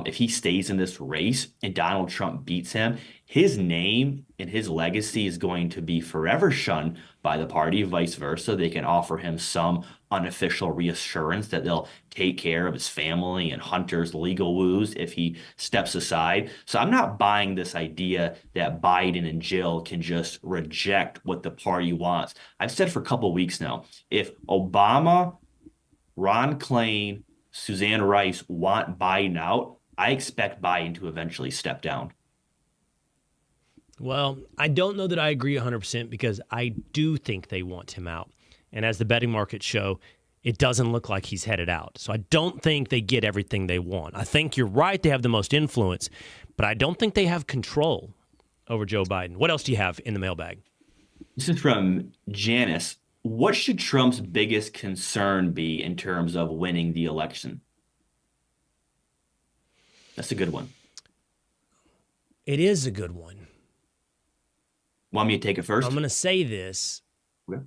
Speaker 17: If he stays in this race and Donald Trump beats him, his name and his legacy is going to be forever shunned by the party, vice versa. They can offer him some unofficial reassurance that they'll take care of his family and Hunter's legal woes if he steps aside. So I'm not buying this idea that Biden and Jill can just reject what the party wants. I've said for a couple of weeks now, if Obama, Ron Klain, Suzanne Rice want Biden out, I expect Biden to eventually step down.
Speaker 1: Well, I don't know that I agree 100% because I do think they want him out. And as the betting markets show, it doesn't look like he's headed out. So I don't think they get everything they want. I think you're right, they have the most influence, but I don't think they have control over Joe Biden. What else do you have in the mailbag?
Speaker 17: This is from Janice. What should Trump's biggest concern be in terms of winning the election? That's a good one.
Speaker 1: It is a good one.
Speaker 17: Want me to take it first?
Speaker 1: I'm going to say this.
Speaker 17: Okay.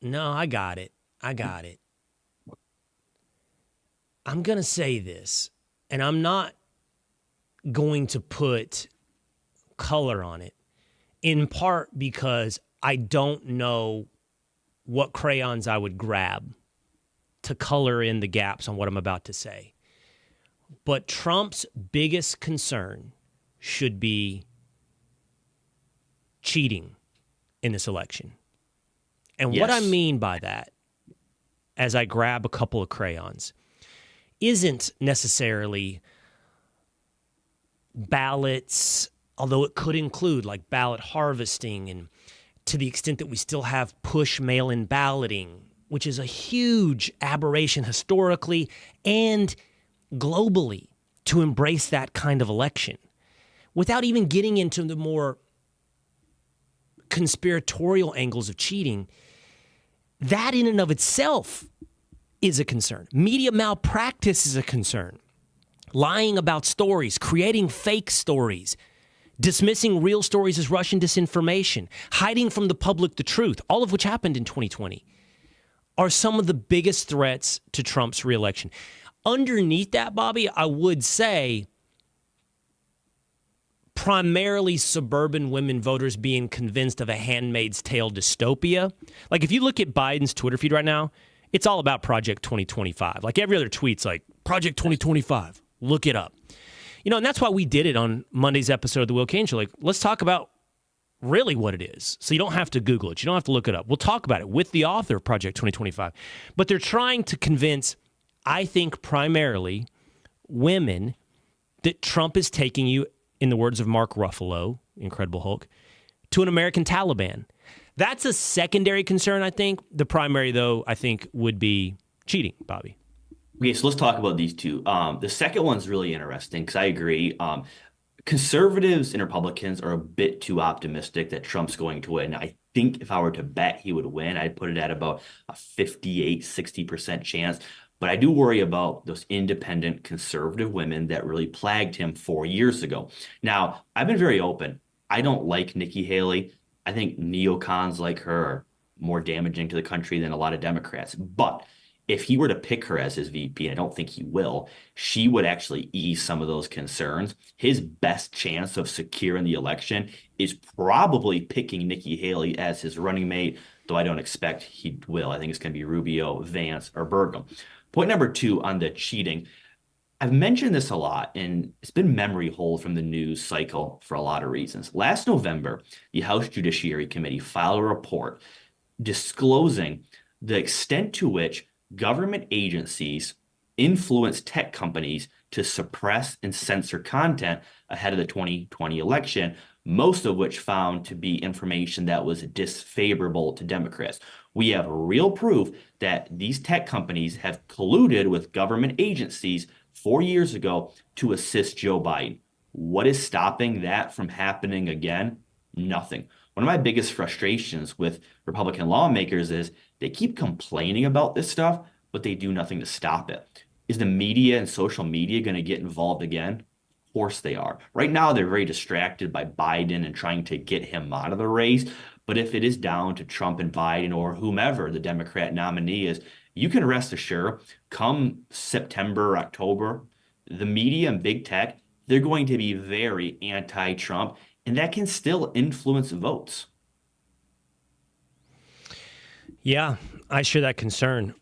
Speaker 1: No, I got it. I'm going to say this, and I'm not going to put color on it, in part because I don't know what crayons I would grab to color in the gaps on what I'm about to say. But Trump's biggest concern should be cheating in this election. And what I mean by that, as I grab a couple of crayons, isn't necessarily ballots, although it could include like ballot harvesting, and to the extent that we still have push mail-in balloting, which is a huge aberration historically and globally to embrace that kind of election, without even getting into the more conspiratorial angles of cheating. That in and of itself is a concern. Media malpractice is a concern. Lying about stories, creating fake stories, dismissing real stories as Russian disinformation, hiding from the public the truth, all of which happened in 2020, are some of the biggest threats to Trump's reelection. Underneath that, Bobby, I would say primarily suburban women voters being convinced of a Handmaid's Tale dystopia. Like if you look at Biden's Twitter feed right now, it's all about Project 2025. Like every other tweet's like, Project 2025, look it up. And that's why we did it on Monday's episode of the Will Cain Show. Like, let's talk about really what it is. So you don't have to Google it. You don't have to look it up. We'll talk about it with the author of Project 2025. But they're trying to convince, I think, primarily women that Trump is taking you, in the words of Mark Ruffalo, Incredible Hulk, to an American Taliban. That's a secondary concern, I think. The primary, though, I think, would be cheating, Bobby.
Speaker 17: Okay, so let's talk about these two. The second one's really interesting because I agree. Conservatives and Republicans are a bit too optimistic that Trump's going to win. I think if I were to bet he would win, I'd put it at about a 58, 60% chance. But I do worry about those independent conservative women that really plagued him 4 years ago. Now, I've been very open. I don't like Nikki Haley. I think neocons like her are more damaging to the country than a lot of Democrats. But if he were to pick her as his VP, and I don't think he will, she would actually ease some of those concerns. His best chance of securing the election is probably picking Nikki Haley as his running mate, though I don't expect he will. I think it's going to be Rubio, Vance, or Burgum. Point number two on the cheating. I've mentioned this a lot, and it's been memory hold from the news cycle for a lot of reasons. Last November, the House Judiciary Committee filed a report disclosing the extent to which government agencies influence tech companies to suppress and censor content ahead of the 2020 election, most of which found to be information that was disfavorable to Democrats. We have real proof that these tech companies have colluded with government agencies 4 years ago to assist Joe Biden. What is stopping that from happening again? Nothing. One of my biggest frustrations with Republican lawmakers is they keep complaining about this stuff, but they do nothing to stop it. Is the media and social media going to get involved again? Of course they are. Right now, they're very distracted by Biden and trying to get him out of the race. But if it is down to Trump and Biden or whomever the Democrat nominee is, you can rest assured, come September, October, the media and big tech, they're going to be very anti-Trump, and that can still influence votes.
Speaker 1: Yeah, I share that concern.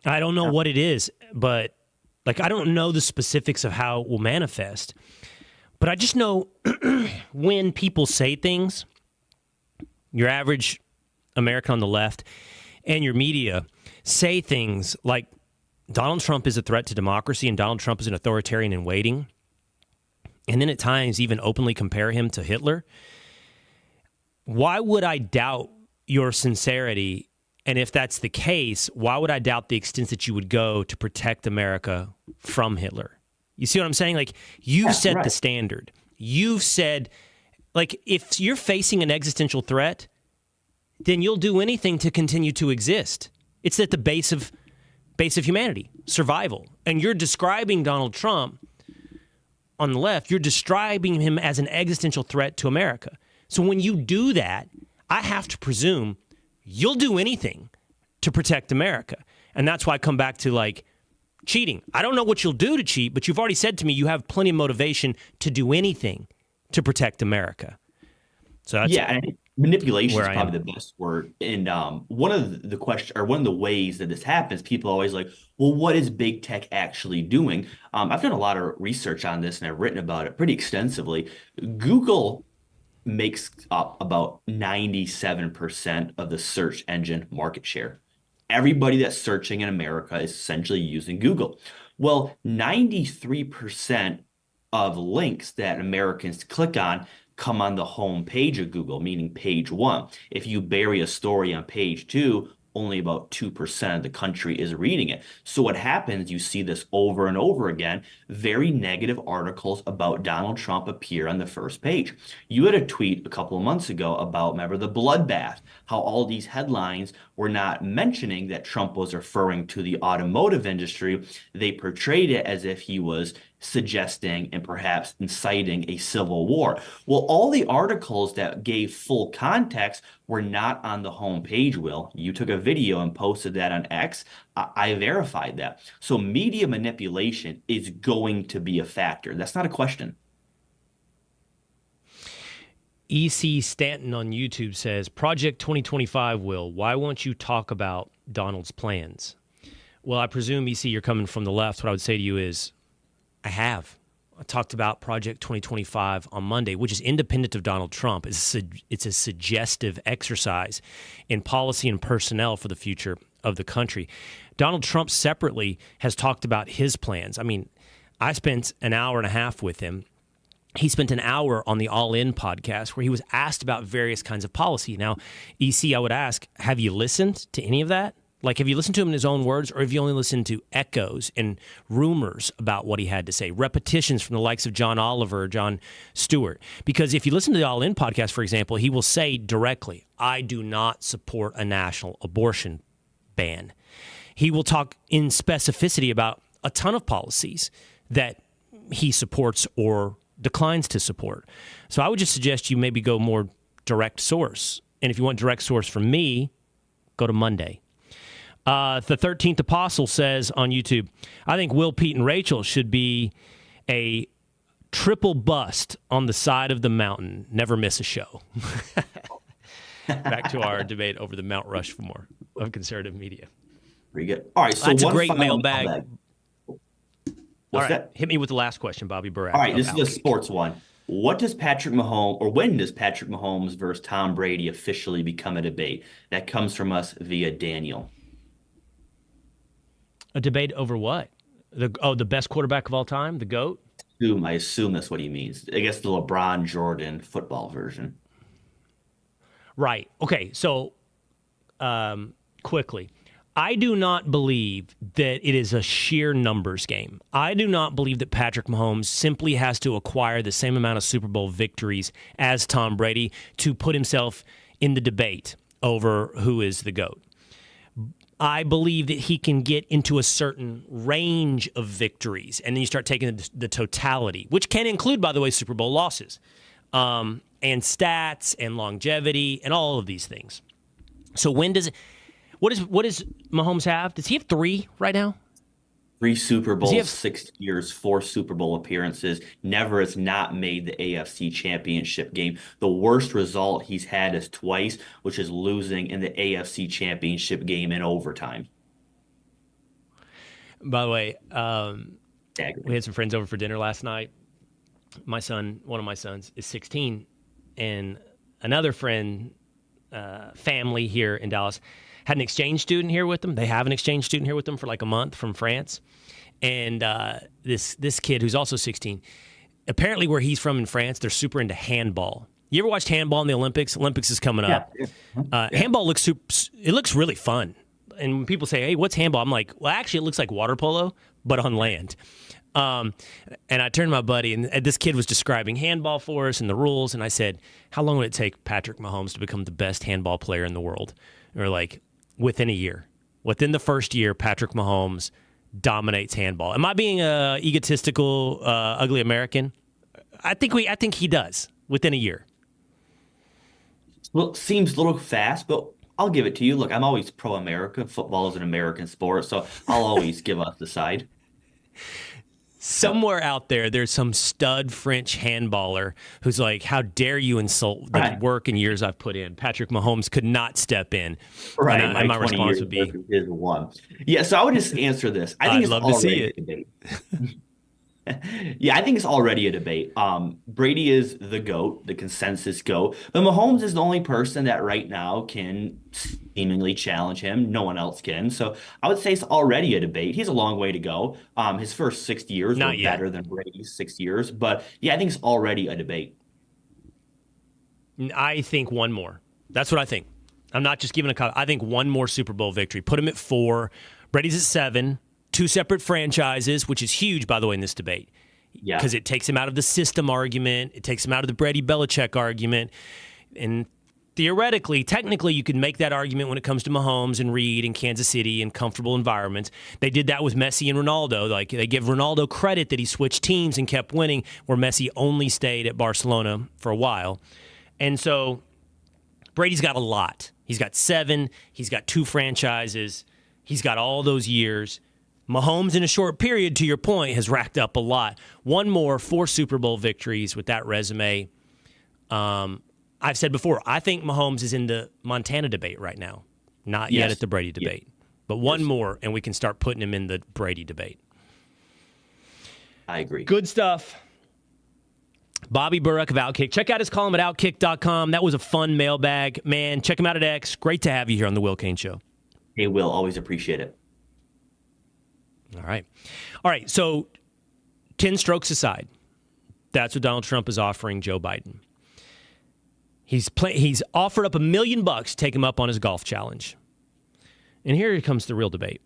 Speaker 1: I don't know what it is, but I don't know the specifics of how it will manifest. But I just know when people say things, your average American on the left and your media say things like Donald Trump is a threat to democracy and Donald Trump is an authoritarian in waiting, and then at times even openly compare him to Hitler. Why would I doubt your sincerity? And if that's the case, why would I doubt the extent that you would go to protect America from Hitler? You see what I'm saying? You've set the standard. You've said, if you're facing an existential threat, then you'll do anything to continue to exist. It's at the base of humanity, survival. And you're describing Donald Trump on the left, you're describing him as an existential threat to America. So when you do that, I have to presume you'll do anything to protect America. And that's why I come back to cheating. I don't know what you'll do to cheat, but you've already said to me you have plenty of motivation to do anything to protect America. So that's
Speaker 17: I think manipulation is probably the best word. And one of the ways that this happens, people are always like, well, what is big tech actually doing? I've done a lot of research on this and I've written about it pretty extensively. Google makes up about 97% of the search engine market share. Everybody that's searching in America is essentially using Google. Well, 93% of links that Americans click on come on the home page of Google, meaning page one. If you bury a story on page two, only about 2% of the country is reading it. So what happens, you see this over and over again, very negative articles about Donald Trump appear on the first page. You had a tweet a couple of months ago about, remember, the bloodbath, how all these headlines were not mentioning that Trump was referring to the automotive industry. They portrayed it as if he was suggesting and perhaps inciting a civil war. Well, all the articles that gave full context were not on the home page, Will. You took a video and posted that on X. I verified that. So media manipulation is going to be a factor. That's not a question.
Speaker 1: EC Stanton on YouTube says, Project 2025, Will, why won't you talk about Donald's plans? Well, I presume, EC, you're coming from the left. What I would say to you is, I talked about Project 2025 on Monday, which is independent of Donald Trump. It's a suggestive exercise in policy and personnel for the future of the country. Donald Trump separately has talked about his plans. I mean, I spent an hour and a half with him. He spent an hour on the All In podcast where he was asked about various kinds of policy. Now, EC, I would ask, have you listened to any of that? Like, have you listened to him in his own words, or have you only listened to echoes and rumors about what he had to say, repetitions from the likes of John Oliver, Jon Stewart? Because if you listen to the All In podcast, for example, he will say directly, I do not support a national abortion ban. He will talk in specificity about a ton of policies that he supports or declines to support. So I would just suggest you maybe go more direct source. And if you want direct source from me, go to Monday. The 13th Apostle says on YouTube, I think Will, Pete, and Rachel should be a triple bust on the side of the mountain. Never miss a show. Back to our debate over the Mount Rushmore of conservative media.
Speaker 17: Pretty good. All right, so
Speaker 1: that's
Speaker 17: one
Speaker 1: a great
Speaker 17: final
Speaker 1: mailbag.
Speaker 17: What's
Speaker 1: All right,
Speaker 17: that?
Speaker 1: hit me with the last question, Bobby Burack.
Speaker 17: All right, this is a sports one. What does Patrick Mahomes, or when does Patrick Mahomes versus Tom Brady officially become a debate? That comes from us via Daniel.
Speaker 1: A debate over what? The best quarterback of all time, the GOAT?
Speaker 17: I assume that's what he means. I guess the LeBron Jordan football version.
Speaker 1: Right. Okay, so quickly. I do not believe that it is a sheer numbers game. I do not believe that Patrick Mahomes simply has to acquire the same amount of Super Bowl victories as Tom Brady to put himself in the debate over who is the GOAT. I believe that he can get into a certain range of victories, and then you start taking the totality, which can include, by the way, Super Bowl losses, and stats and longevity and all of these things. So when does it... What does Mahomes have? Does he have 3 right now?
Speaker 17: 3 Super Bowls, 6 years, 4 Super Bowl appearances. Never has not made the AFC Championship game. The worst result he's had is twice, which is losing in the AFC Championship game in overtime.
Speaker 1: By the way, we had some friends over for dinner last night. My son, one of my sons, is 16, and another friend, family here in Dallas, had an exchange student here with them. They have an exchange student here with them for like a month from France. And this kid who's also 16, apparently where he's from in France, they're super into handball. You ever watched handball in the Olympics? Olympics is coming up. Handball looks really fun. And when people say, hey, what's handball? I'm like, well, actually, it looks like water polo, but on land. And I turned to my buddy, and this kid was describing handball for us and the rules. And I said, how long would it take Patrick Mahomes to become the best handball player in the world? And we're like, within a year. Within the first year, Patrick Mahomes dominates handball. Am I being a egotistical, ugly American? I think he does within a year.
Speaker 17: Well, it seems a little fast, but I'll give it to you. Look, I'm always pro-America. Football is an American sport, so I'll always give us the side.
Speaker 1: Somewhere out there, there's some stud French handballer who's like, how dare you insult the work and years I've put in. Patrick Mahomes could not step in.
Speaker 17: Right.
Speaker 1: And my response would be...
Speaker 17: is one. Yeah, so I would just answer this. I think
Speaker 1: I'd
Speaker 17: it's
Speaker 1: love to see it.
Speaker 17: A debate. Yeah, I think it's already a debate. Brady is the GOAT, the consensus GOAT, but Mahomes is the only person that right now can seemingly challenge him. No one else can. So I would say it's already a debate. He's a long way to go. His first 6 years were better than Brady's 6 years, but yeah, I think it's already a debate.
Speaker 1: I think one more. That's what I think. I'm not just giving a call. I think one more Super Bowl victory. Put him at 4. Brady's at 7. 2 separate franchises, which is huge, by the way, in this debate.
Speaker 17: Yeah.
Speaker 1: Because it takes him out of the system argument. It takes him out of the Brady-Belichick argument. And theoretically, technically, you could make that argument when it comes to Mahomes and Reed and Kansas City and comfortable environments. They did that with Messi and Ronaldo. Like, they give Ronaldo credit that he switched teams and kept winning, where Messi only stayed at Barcelona for a while. And so Brady's got a lot. He's got 7. He's got 2 franchises. He's got all those years. Mahomes, in a short period, to your point, has racked up a lot. One more, 4 Super Bowl victories with that resume. I've said before, I think Mahomes is in the Montana debate right now. Not yet at the Brady debate. But one more, and we can start putting him in the Brady debate.
Speaker 17: I agree.
Speaker 1: Good stuff. Bobby Burack of Outkick. Check out his column at Outkick.com. That was a fun mailbag. Man, check him out at X. Great to have you here on the Will Cain Show.
Speaker 17: Hey, Will. Always appreciate it.
Speaker 1: All right, so 10 strokes aside, that's what Donald Trump is offering Joe Biden. He's offered up $1 million to take him up on his golf challenge. And here comes the real debate.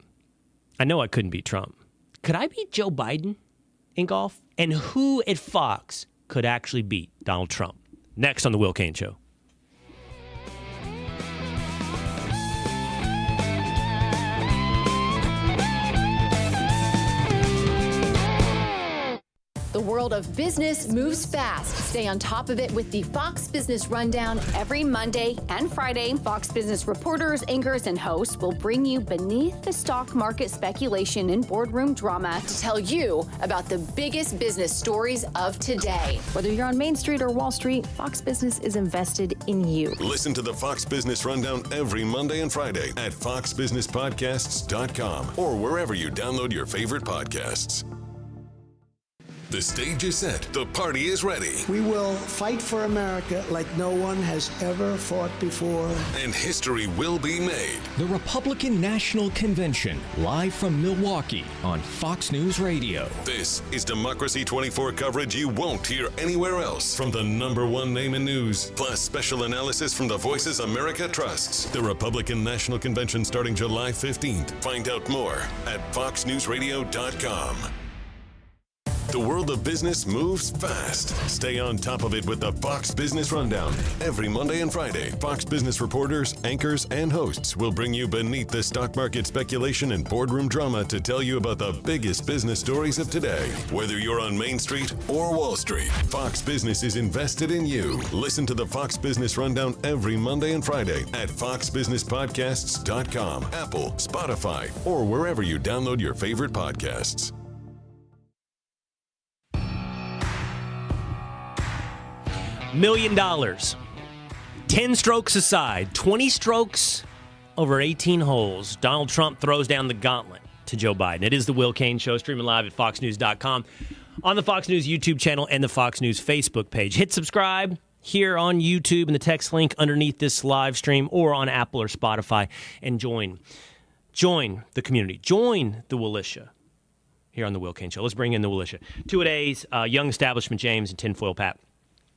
Speaker 1: I know I couldn't beat Trump. Could I beat Joe Biden in golf? And who at Fox could actually beat Donald Trump? Next on the Will Cain Show.
Speaker 18: The world of business moves fast. Stay on top of it with the Fox Business Rundown every Monday and Friday. Fox Business reporters, anchors, and hosts will bring you beneath the stock market speculation and boardroom drama to tell you about the biggest business stories of today. Whether you're on Main Street or Wall Street, Fox Business is invested in you.
Speaker 12: Listen to the Fox Business Rundown every Monday and Friday at foxbusinesspodcasts.com or wherever you download your favorite podcasts. The stage is set. The party is ready.
Speaker 13: We will fight for America like no one has ever fought before.
Speaker 12: And history will be made.
Speaker 14: The Republican National Convention, live from Milwaukee on Fox News Radio.
Speaker 12: This is Democracy 24 coverage you won't hear anywhere else from the #1 name in news, plus special analysis from the Voices America trusts. The Republican National Convention starting July 15th. Find out more at foxnewsradio.com. The world of business moves fast. Stay on top of it with the Fox Business Rundown. Every Monday and Friday, Fox Business reporters, anchors, and hosts will bring you beneath the stock market speculation and boardroom drama to tell you about the biggest business stories of today. Whether you're on Main Street or Wall Street, Fox Business is invested in you. Listen to the Fox Business Rundown every Monday and Friday at foxbusinesspodcasts.com, Apple, Spotify, or wherever you download your favorite podcasts.
Speaker 1: $1 million. 10 strokes aside, 20 strokes over 18 holes. Donald Trump throws down the gauntlet to Joe Biden. It is the Will Cain Show, streaming live at foxnews.com, on the Fox News YouTube channel and the Fox News Facebook page. Hit subscribe here on YouTube in the text link underneath this live stream or on Apple or Spotify and join the community. Join the Willisha here on the Will Cain Show. Let's bring in the Willisha. Two-a-days, Young Establishment James and Tinfoil Pat.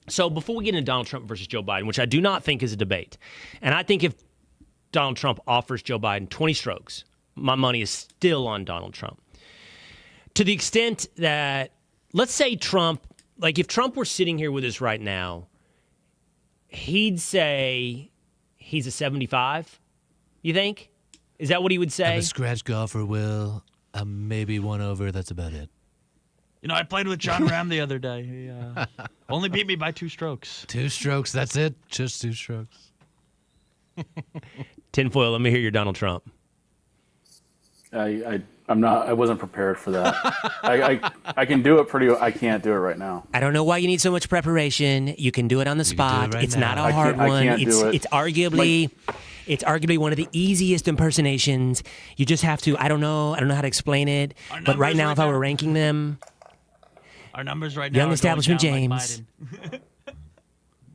Speaker 1: So before we get into Donald Trump versus Joe Biden, which I do not think is a debate, and I think if Donald Trump offers Joe Biden 20 strokes, my money is still on Donald Trump. To the extent that, let's say Trump, like if Trump were sitting here with us right now, he'd say he's a 75, you think? Is that what he would say?
Speaker 5: I'm a scratch golfer, Will. I'm maybe one over. That's about it.
Speaker 19: You know, I played with John Ram the other day. He only beat me by 2 strokes.
Speaker 5: 2 strokes, that's it. Just 2 strokes.
Speaker 1: Tinfoil, let me hear your Donald Trump.
Speaker 20: I'm not. I wasn't prepared for that. I can do it I can't do it right now.
Speaker 1: I don't know why you need so much preparation. You can do it on the spot. It's not a hard one. It's arguably one of the easiest impersonations. You just have to. I don't know how to explain it. But right now, if I were ranking them,
Speaker 19: our numbers right now.
Speaker 1: Young Establishment James.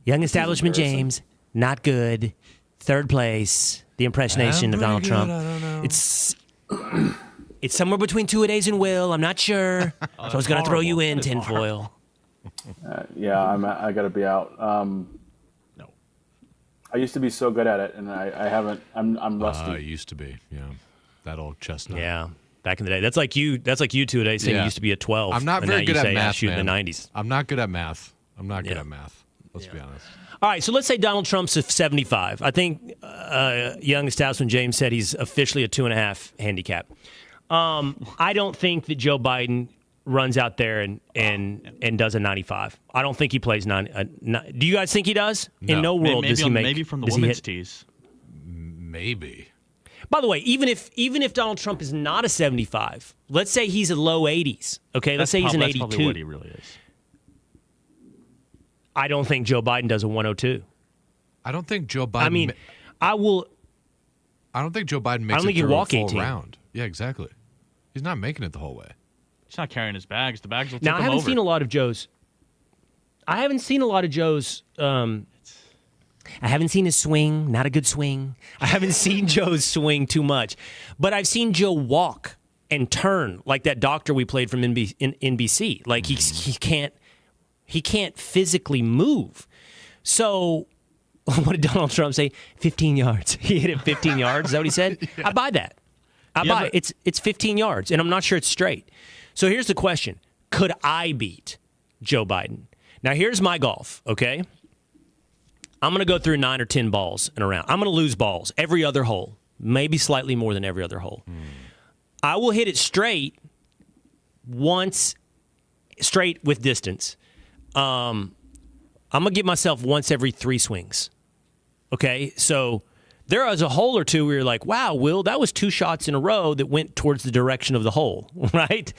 Speaker 1: Young Establishment James, not good. Third place, the impersonation of Donald Trump.
Speaker 5: I don't know.
Speaker 1: It's somewhere between two-a-days and Will. I'm not sure. So I was going to throw you in, Tinfoil.
Speaker 20: I got to be out.
Speaker 19: No.
Speaker 20: I used to be so good at it, and I haven't. I'm rusty.
Speaker 5: I used to be. Yeah, that old chestnut.
Speaker 1: Yeah, back in the day. That's like you two-a-day saying you used to be a 12.
Speaker 5: I'm not very good at math,
Speaker 1: shoot
Speaker 5: man.
Speaker 1: in the 90s.
Speaker 5: I'm not good at math. Let's be honest.
Speaker 1: All right, so let's say Donald Trump's a 75. I think Young Establishment James said he's officially a 2.5 handicap. I don't think that Joe Biden runs out there and does a 95. I don't think he plays 9. Do you guys think he does?
Speaker 5: No.
Speaker 1: In no world does he make.
Speaker 19: Maybe from the women's tees.
Speaker 5: Maybe.
Speaker 1: By the way, even if Donald Trump is not a 75, let's say he's a low 80s. Okay, let's say he's an 82.
Speaker 19: That's probably what he really is.
Speaker 1: I don't think Joe Biden does a 102.
Speaker 5: I don't think Joe Biden.
Speaker 1: I mean, I
Speaker 5: don't think Joe Biden makes
Speaker 1: I don't think
Speaker 5: it
Speaker 1: he
Speaker 5: through a
Speaker 1: walk
Speaker 5: full
Speaker 1: 18.
Speaker 5: round. Yeah, exactly. He's not making it the whole way.
Speaker 19: He's not carrying his bags. The bags will tip
Speaker 1: Now, I
Speaker 19: him
Speaker 1: haven't
Speaker 19: over.
Speaker 1: seen a lot of Joe's. I haven't seen his swing, not a good swing. I haven't seen Joe's swing too much. But I've seen Joe walk and turn like that doctor we played from NBC. Like he can't physically move. So what did Donald Trump say? 15 yards. He hit it 15 yards. Is that what he said? Yeah. I buy that. I buy it. It's 15 yards, and I'm not sure it's straight. So here's the question. Could I beat Joe Biden? Now, here's my golf, okay? I'm going to go through 9 or 10 balls in a round. I'm going to lose balls every other hole, maybe slightly more than every other hole. I will hit it straight once, straight with distance. I'm going to give myself once every 3 swings, okay? So there was a hole or two where you're like, wow, Will, that was 2 shots in a row that went towards the direction of the hole, right?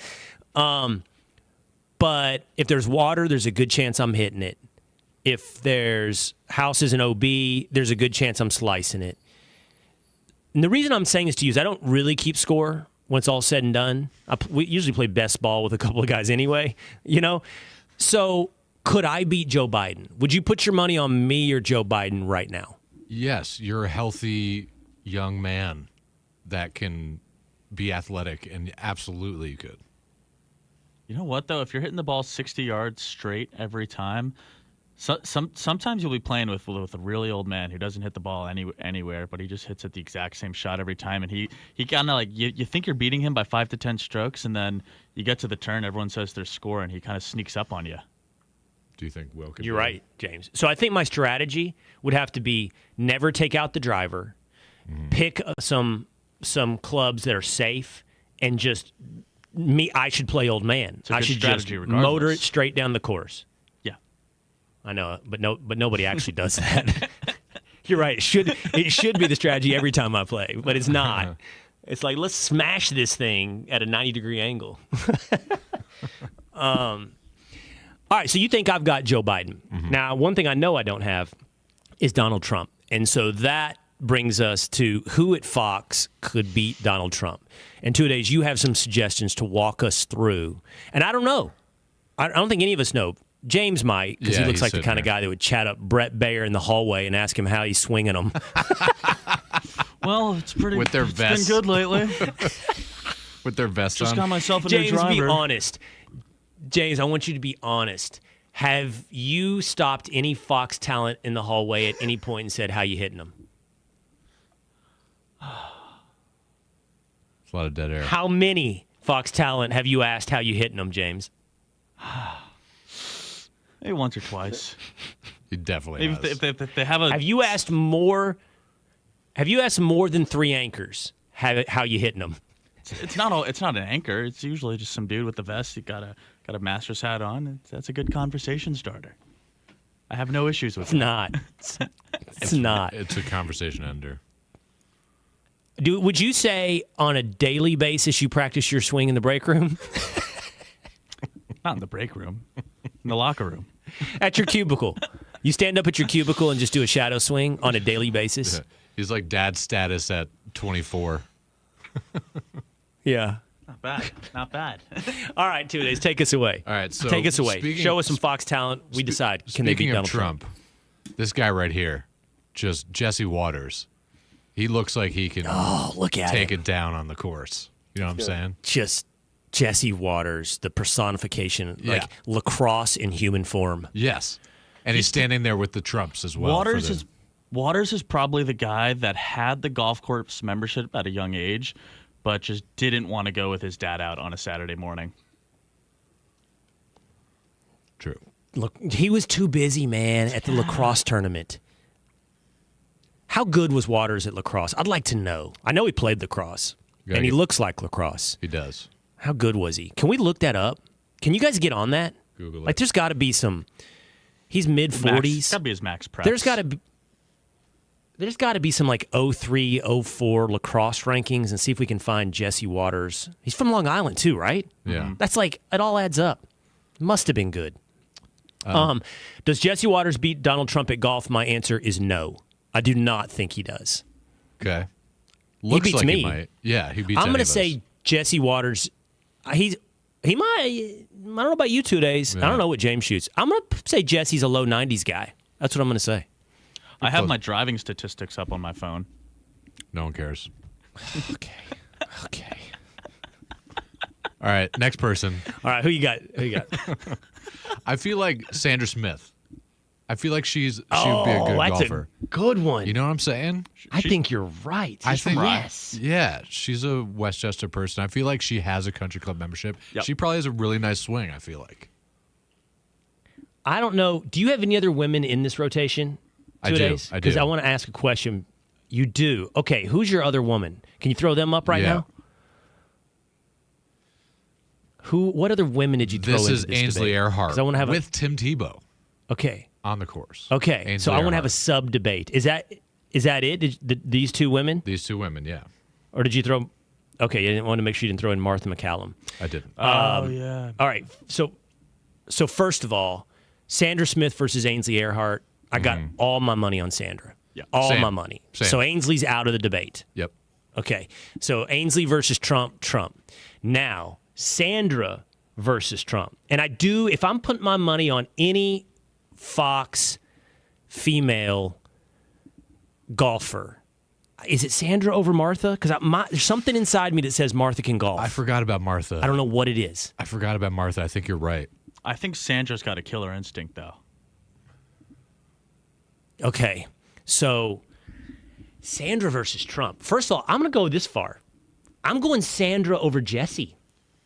Speaker 1: But if there's water, there's a good chance I'm hitting it. If there's houses in OB, there's a good chance I'm slicing it. And the reason I'm saying this to you is I don't really keep score when it's all said and done. We usually play best ball with a couple of guys anyway, you know? So could I beat Joe Biden? Would you put your money on me or Joe Biden right now?
Speaker 5: Yes, you're a healthy young man that can be athletic, and absolutely you could.
Speaker 19: You know what, though? If you're hitting the ball 60 yards straight every time, sometimes you'll be playing with a really old man who doesn't hit the ball anywhere, but he just hits it the exact same shot every time. And he kind of like, you think you're beating him by 5 to 10 strokes, and then you get to the turn, everyone says their score, and he kind of sneaks up on you.
Speaker 5: Do you think Will could?
Speaker 1: You're right, James. So I think my strategy would have to be never take out the driver, pick some clubs that are safe, and just I should play old man. I should just motor it straight down the course.
Speaker 19: Yeah,
Speaker 1: I know, but nobody actually does that. You're right. It should be the strategy every time I play, but it's not. It's like, let's smash this thing at a 90-degree angle. All right, so you think I've got Joe Biden. Now, one thing I know I don't have is Donald Trump. And so that brings us to who at Fox could beat Donald Trump. And two-a-days, you have some suggestions to walk us through. And I don't know. I don't think any of us know. James might, because he looks like the kind of guy that would chat up Brett Baer in the hallway and ask him how he's swinging them.
Speaker 19: Well, it's pretty.
Speaker 5: With their vests.
Speaker 19: It's been good lately.
Speaker 5: With their vests on.
Speaker 19: Just got myself a
Speaker 1: James,
Speaker 19: new driver.
Speaker 1: be honest. James, I want you to be honest. Have you stopped any Fox talent in the hallway at any point and said, how you hitting them?
Speaker 5: It's a lot of dead air.
Speaker 1: How many Fox talent have you asked how you hitting them, James?
Speaker 19: Maybe once or twice.
Speaker 5: He definitely has.
Speaker 19: If they have a...
Speaker 1: Have you asked more than 3 anchors how you hitting them?
Speaker 19: It's not an anchor. It's usually just some dude with the vest. You got a master's hat on. That's a good conversation starter. I have no issues with it.
Speaker 1: It's not.
Speaker 5: It's a conversation ender.
Speaker 1: Would you say on a daily basis you practice your swing in the break room?
Speaker 19: Not in the break room. In the locker room.
Speaker 1: At your cubicle. You stand up at your cubicle and just do a shadow swing on a daily basis?
Speaker 5: Yeah. He's like dad status at 24.
Speaker 1: Yeah.
Speaker 19: Not bad.
Speaker 1: All right, 2 days. Take us away.
Speaker 5: All right, so
Speaker 1: take us away. Show us some Fox talent. We decide. Can they beat Donald Trump?
Speaker 5: This guy right here, just Jesse Waters. He looks like he can take it down on the course. You know what I'm saying?
Speaker 1: Just Jesse Waters, the personification, like lacrosse in human form.
Speaker 5: Yes. And he's standing there with the Trumps as well.
Speaker 19: Waters is probably the guy that had the golf course membership at a young age, but just didn't want to go with his dad out on a Saturday morning.
Speaker 5: True.
Speaker 1: Look, he was too busy, man, at the lacrosse tournament. How good was Waters at lacrosse? I'd like to know. I know he played lacrosse, and he looks like lacrosse.
Speaker 5: He does.
Speaker 1: How good was he? Can we look that up? Can you guys get on that?
Speaker 5: Google it.
Speaker 1: Like, there's got to be some. He's mid-40s.
Speaker 19: Got to be his max prep.
Speaker 1: There's got to be some like 03, 04 lacrosse rankings, and see if we can find Jesse Waters. He's from Long Island too, right?
Speaker 5: Yeah.
Speaker 1: That's like, it all adds up. Must have been good. Does Jesse Waters beat Donald Trump at golf? My answer is no. I do not think he does.
Speaker 5: Okay.
Speaker 1: Looks he beats
Speaker 5: like
Speaker 1: me.
Speaker 5: He might. Yeah, he beats
Speaker 1: I'm
Speaker 5: going to
Speaker 1: say Jesse Waters. He might. I don't know about you 2 days.
Speaker 5: Yeah.
Speaker 1: I don't know what James shoots. I'm going to say Jesse's a low 90s guy. That's what I'm going to say.
Speaker 19: I have my driving statistics up on my phone.
Speaker 5: No one cares.
Speaker 1: Okay.
Speaker 5: All right, next person.
Speaker 1: All right, who you got?
Speaker 5: I feel like Sandra Smith. I feel like she would be a good golfer.
Speaker 1: A good one.
Speaker 5: You know what I'm saying?
Speaker 1: I think you're right.
Speaker 5: I think
Speaker 1: yes.
Speaker 5: Yeah, she's a Westchester person. I feel like she has a country club membership. Yep. She probably has a really nice swing, I feel like.
Speaker 1: I don't know. Do you have any other women in this rotation?
Speaker 5: I do.
Speaker 1: Because I want to ask a question. You do. Okay, who's your other woman? Can you throw them up right now? What other women did you throw in this
Speaker 5: Ainsley
Speaker 1: debate?
Speaker 5: Earhart
Speaker 1: I want to have
Speaker 5: with Tim Tebow.
Speaker 1: Okay.
Speaker 5: On the course.
Speaker 1: Okay.
Speaker 5: Ainsley
Speaker 1: so I want to
Speaker 5: Earhart.
Speaker 1: have a sub debate. Is that it? These two women?
Speaker 5: These two women, yeah.
Speaker 1: Or did you throw? Okay, you didn't want to make sure you didn't throw in Martha McCallum.
Speaker 5: I didn't.
Speaker 1: Yeah. All right. So first of all, Sandra Smith versus Ainsley Earhart. I got all my money on Sandra.
Speaker 19: Yeah.
Speaker 1: All my money.
Speaker 5: Same.
Speaker 1: So Ainsley's out of the debate.
Speaker 5: Yep.
Speaker 1: Okay. So Ainsley versus Trump. Now Sandra versus Trump. And if I'm putting my money on any Fox female golfer, is it Sandra over Martha? Because there's something inside me that says Martha can golf.
Speaker 5: I forgot about Martha.
Speaker 1: I don't know what it is.
Speaker 5: I forgot about Martha. I think you're right.
Speaker 19: I think Sandra's got a killer instinct, though.
Speaker 1: Okay. So Sandra versus Trump. First of all, I'm going to go this far. I'm going Sandra over Jesse.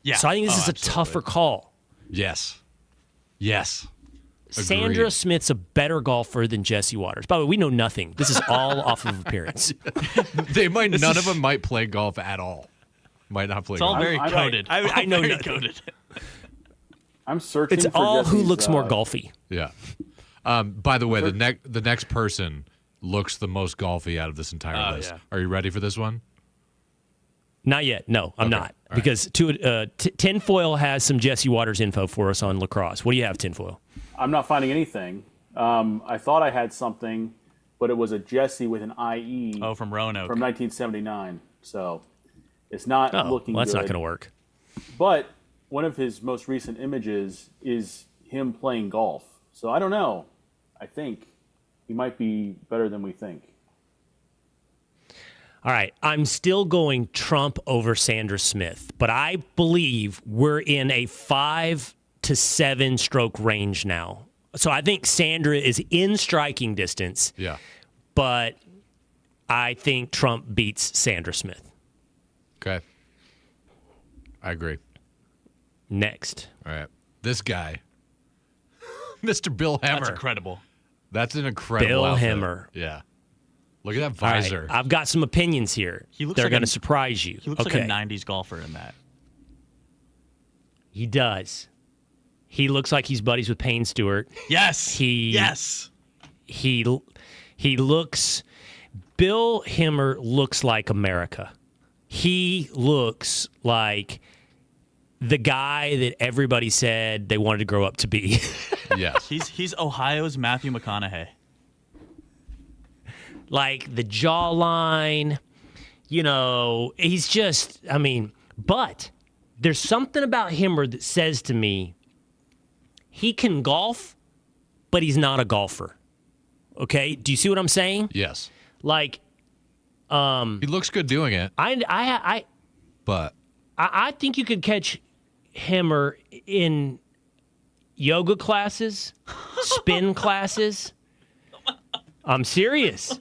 Speaker 19: Yeah.
Speaker 1: So I think this is a tougher call.
Speaker 5: Yes.
Speaker 1: Sandra
Speaker 5: Agreed.
Speaker 1: Smith's a better golfer than Jesse Waters. By the way, we know nothing. This is all off of appearance.
Speaker 5: None of them might play golf at all. Might not play
Speaker 19: It's
Speaker 5: golf.
Speaker 19: all very coded.
Speaker 1: I know
Speaker 19: very
Speaker 1: nothing.
Speaker 19: coded.
Speaker 20: I'm searching
Speaker 1: It's
Speaker 20: for
Speaker 1: all who
Speaker 20: Jesse's,
Speaker 1: looks more golfy.
Speaker 5: Yeah. By the way, the next person looks the most golfy out of this entire list.
Speaker 19: Yeah.
Speaker 5: Are you ready for this one?
Speaker 1: Not yet. No, I'm not.
Speaker 5: All
Speaker 1: Because Tinfoil has some Jesse Waters info for us on lacrosse. What do you have, Tinfoil?
Speaker 20: I'm not finding anything. I thought I had something, but it was a Jesse with an IE.
Speaker 19: Oh, from Roanoke.
Speaker 20: From 1979. So it's not looking
Speaker 1: well, that's
Speaker 20: good.
Speaker 1: not going to work.
Speaker 20: But one of his most recent images is him playing golf. So I don't know. I think he might be better than we think.
Speaker 1: All right, I'm still going Trump over Sandra Smith, but I believe we're in a 5 to 7 stroke range now. So I think Sandra is in striking distance.
Speaker 5: Yeah.
Speaker 1: But I think Trump beats Sandra Smith.
Speaker 5: Okay. I agree.
Speaker 1: Next.
Speaker 5: All right. This guy, Mr. Bill Hemmer.
Speaker 19: That's incredible.
Speaker 5: That's an incredible
Speaker 1: Bill
Speaker 5: outfit.
Speaker 1: Hemmer.
Speaker 5: Yeah. Look at that
Speaker 1: All right,
Speaker 5: visor.
Speaker 1: I've got some opinions here.
Speaker 19: He looks
Speaker 1: They're
Speaker 19: like
Speaker 1: going to surprise you.
Speaker 19: He looks like a 90s golfer in that.
Speaker 1: He does. He looks like he's buddies with Payne Stewart.
Speaker 19: Yes.
Speaker 1: Yes. He looks. Bill Hemmer looks like America. He looks like the guy that everybody said they wanted to grow up to be.
Speaker 5: Yes.
Speaker 19: He's Ohio's Matthew McConaughey.
Speaker 1: Like the jawline, he's just, but there's something about Hemmer that says to me, he can golf, but he's not a golfer. Okay? Do you see what I'm saying?
Speaker 5: Yes.
Speaker 1: Like,
Speaker 5: he looks good doing it. But
Speaker 1: I think you could catch Hemmer in yoga classes, spin classes. I'm serious.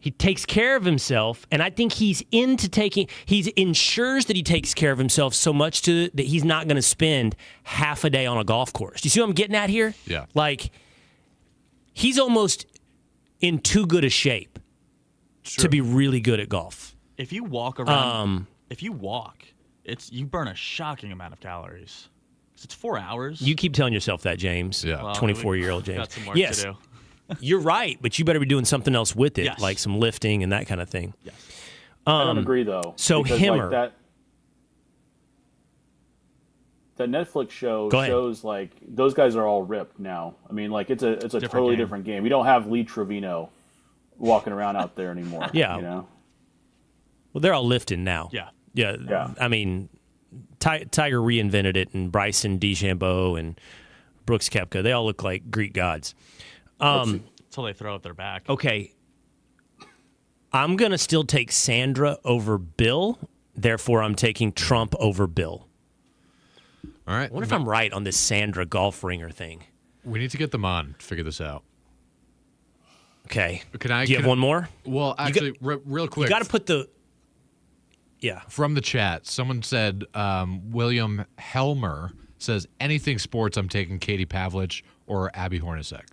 Speaker 1: He takes care of himself, and I think he ensures that he takes care of himself so much that he's not going to spend half a day on a golf course. Do you see what I'm getting at here?
Speaker 5: Yeah.
Speaker 1: Like, he's almost in too good a shape to be really good at golf.
Speaker 19: If you walk around, you burn a shocking amount of calories. It's 4 hours.
Speaker 1: You keep telling yourself that, James.
Speaker 5: Yeah.
Speaker 19: Well,
Speaker 1: 24-year-old James.
Speaker 19: Got some work
Speaker 1: yes.
Speaker 19: to do.
Speaker 1: You're right, but you better be doing something else with it,
Speaker 19: Yes.
Speaker 1: like some lifting and that kind of thing.
Speaker 19: Yes.
Speaker 20: I don't agree, though.
Speaker 1: So
Speaker 20: because,
Speaker 1: Hemmer.
Speaker 20: Netflix show
Speaker 1: Go ahead.
Speaker 20: shows like those guys are all ripped now. I mean, like it's a totally different game. You don't have Lee Trevino walking around out there anymore.
Speaker 1: Yeah.
Speaker 20: You know?
Speaker 1: Well, they're all lifting now.
Speaker 19: Yeah.
Speaker 1: Yeah. I mean, Tiger reinvented it, and Bryson DeChambeau and Brooks Koepka, they all look like Greek gods.
Speaker 19: Until they throw up their back.
Speaker 1: Okay. I'm going to still take Sandra over Bill. Therefore, I'm taking Trump over Bill.
Speaker 5: All right.
Speaker 1: I wonder if I'm right on this Sandra golf ringer thing.
Speaker 5: We need to get them on to figure this out.
Speaker 1: Okay.
Speaker 5: Do
Speaker 1: you have one more?
Speaker 5: Well, actually, real quick.
Speaker 1: You got to put the... Yeah.
Speaker 5: From the chat, someone said, William Helmer says, anything sports, I'm taking Katie Pavlich or Abby Hornacek.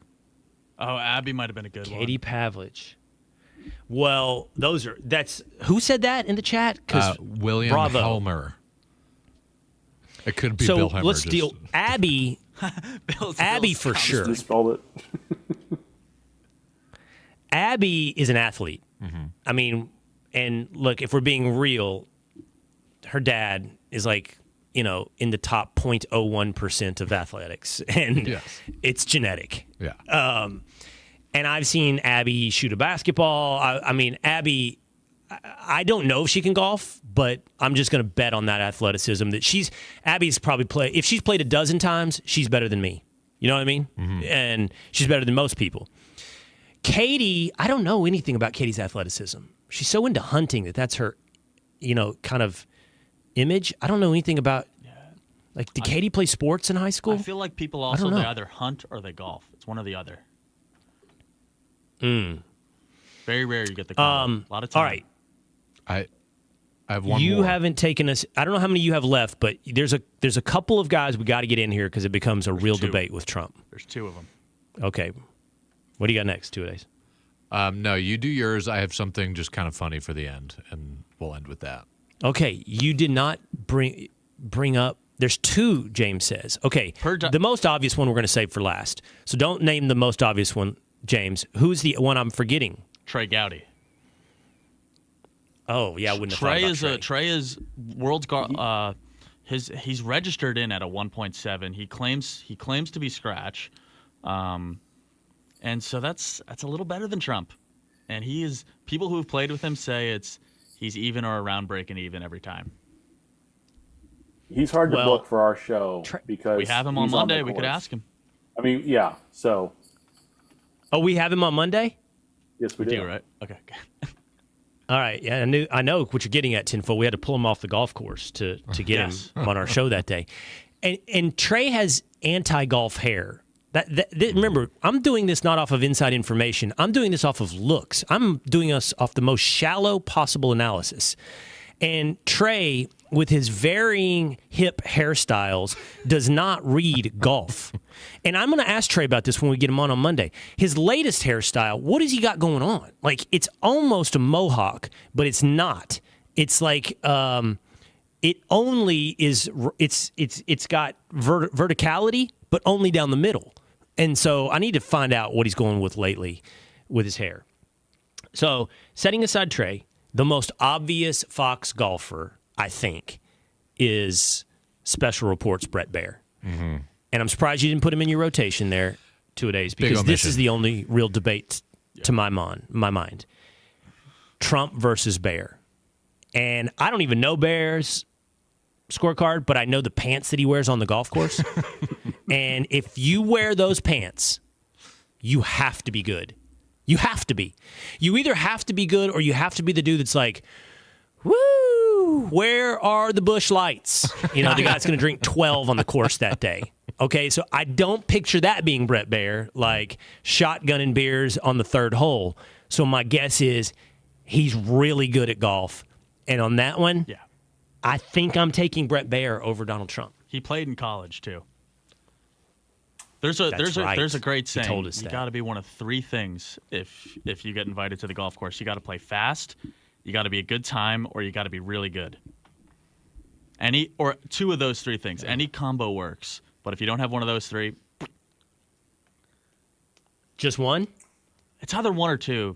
Speaker 19: Oh, Abby might have been a good one.
Speaker 1: Katie Pavlich. Well, that's... Who said that in the chat?
Speaker 5: William Helmer. It could be Bill Hemmer.
Speaker 1: So let's deal. Abby. Abby for sure.
Speaker 20: Just spelled it.
Speaker 1: Abby is an athlete.
Speaker 5: Mm-hmm.
Speaker 1: I mean, and look, if we're being real, her dad is like, in the top 0.01% of athletics, and it's genetic.
Speaker 5: Yeah.
Speaker 1: And I've seen Abby shoot a basketball. I mean, Abby, I don't know if she can golf, but I'm just going to bet on that athleticism that Abby's probably if she's played a dozen times, she's better than me. You know what I mean?
Speaker 5: Mm-hmm.
Speaker 1: And she's better than most people. Katie, I don't know anything about Katie's athleticism. She's so into hunting that's her, kind of image. I don't know anything about, did Katie play sports in high school?
Speaker 19: I feel like people also, they either hunt or they golf. It's one or the other. Very rare you get the combo. A lot of time.
Speaker 1: All right.
Speaker 5: I have one
Speaker 1: You
Speaker 5: more.
Speaker 1: haven't taken us. I don't know how many you have left, but there's a couple of guys we got to get in here because it becomes a real debate with Trump.
Speaker 19: There's two of them.
Speaker 1: Okay. What do you got next? 2 days.
Speaker 5: No, you do yours. I have something just kind of funny for the end, and we'll end with that.
Speaker 1: Okay. You did not bring up. There's two, James says. Okay. The most obvious one we're going to save for last. So don't name the most obvious one, James. Who's the one I'm forgetting?
Speaker 19: Trey Gowdy.
Speaker 1: Oh, yeah, I wouldn't have thought about Trey.
Speaker 19: Trey is world's he's registered in at a 1.7. He claims to be scratch. And so that's a little better than Trump. And people who have played with him say he's even or around breaking even every time.
Speaker 20: He's hard to book for our show because
Speaker 19: we have him on Monday. We could ask him.
Speaker 20: I mean, yeah. So.
Speaker 1: Oh, we have him on Monday?
Speaker 20: Yes, we do.
Speaker 19: Right? Okay.
Speaker 1: All right. Yeah, I know what you're getting at, Tinfoil. We had to pull him off the golf course to get him on our show that day. And Trey has anti-golf hair. Remember, I'm doing this not off of inside information. I'm doing this off of looks. I'm doing this off the most shallow possible analysis. And Trey, with his varying hip hairstyles, does not read golf. And I'm going to ask Trey about this when we get him on Monday. His latest hairstyle, what has he got going on? Like, it's almost a mohawk, but it's not. It's like it only is. It's got verticality, but only down the middle. And so I need to find out what he's going with lately with his hair. So setting aside Trey, the most obvious Fox golfer, I think, is Special Reports Brett Baer.
Speaker 5: Mm-hmm.
Speaker 1: And I'm surprised you didn't put him in your rotation there 2 days because this is the only real debate to my mind. Trump versus Baer. And I don't even know Baer's scorecard, but I know the pants that he wears on the golf course. And if you wear those pants, you have to be good. You have to be. You either have to be good or you have to be the dude that's like, woo, where are the Busch Lights? The guy that's going to drink 12 on the course that day. Okay, so I don't picture that being Brett Baer, like shotgunning beers on the third hole. So my guess is he's really good at golf. And on that one, I think I'm taking Brett Baer over Donald Trump.
Speaker 19: He played in college, too. There's a great saying.
Speaker 1: He told us
Speaker 19: you got to be one of three things if you get invited to the golf course. You got to play fast, you got to be a good time, or you got to be really good. Or two of those three things. Any combo works, but if you don't have one of those three,
Speaker 1: just one.
Speaker 19: It's either one or two.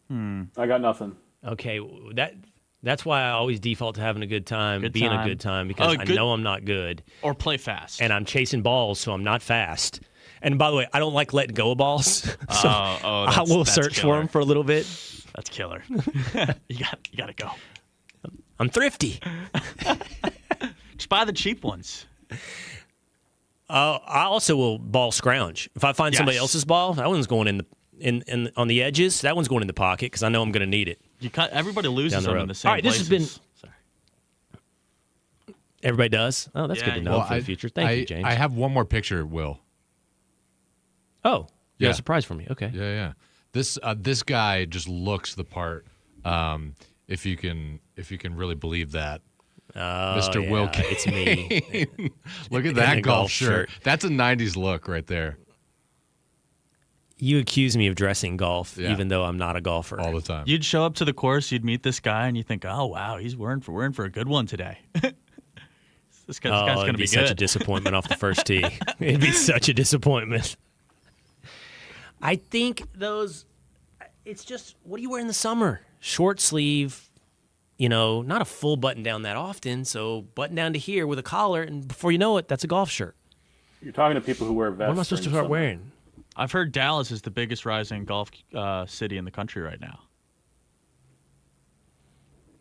Speaker 20: I got nothing.
Speaker 1: Okay, That's why I always default to having a good time, being a good time, because I know I'm not good.
Speaker 19: Or play fast.
Speaker 1: And I'm chasing balls, so I'm not fast. And by the way, I don't like letting go of balls. So I will search for them for a little bit.
Speaker 19: That's killer. You got to go.
Speaker 1: I'm thrifty.
Speaker 19: Just buy the cheap ones.
Speaker 1: I also will ball scrounge. If I find somebody else's ball, that one's going in on the edges. That one's going in the pocket because I know I'm going to need it.
Speaker 19: Everybody loses them in the same
Speaker 1: All right,
Speaker 19: places.
Speaker 1: this has been. Everybody does? Oh, that's good to know for the future. Thank you, James.
Speaker 5: I have one more picture, Will.
Speaker 1: Oh, you got a surprise for me. Okay.
Speaker 5: Yeah. This guy just looks the part. If you can really believe that. Mr. Will Cain.
Speaker 1: It's me.
Speaker 5: Look at that golf shirt. That's a 90s look right there.
Speaker 1: You accuse me of dressing golf, even though I'm not a golfer.
Speaker 5: All the time.
Speaker 19: You'd show up to the course, you'd meet this guy, and you think, oh, wow, we're in for a good one today. This guy's going to be good.
Speaker 1: Such a disappointment off the first tee. It'd be such a disappointment. I think it's just, what do you wear in the summer? Short sleeve, not a full button down that often. So button down to here with a collar, and before you know it, that's a golf shirt.
Speaker 20: You're talking to people who wear vests.
Speaker 1: What am I supposed to start wearing?
Speaker 19: I've heard Dallas is the biggest rising golf city in the country right now.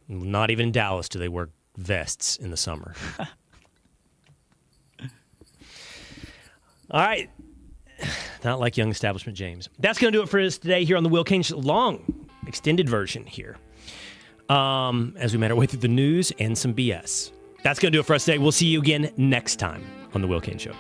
Speaker 1: Not even in Dallas do they wear vests in the summer. All right. Not like young establishment James. That's going to do it for us today here on the Will Cain Show. Long, extended version here. As we made our way through the news and some BS. That's going to do it for us today. We'll see you again next time on the Will Cain Show.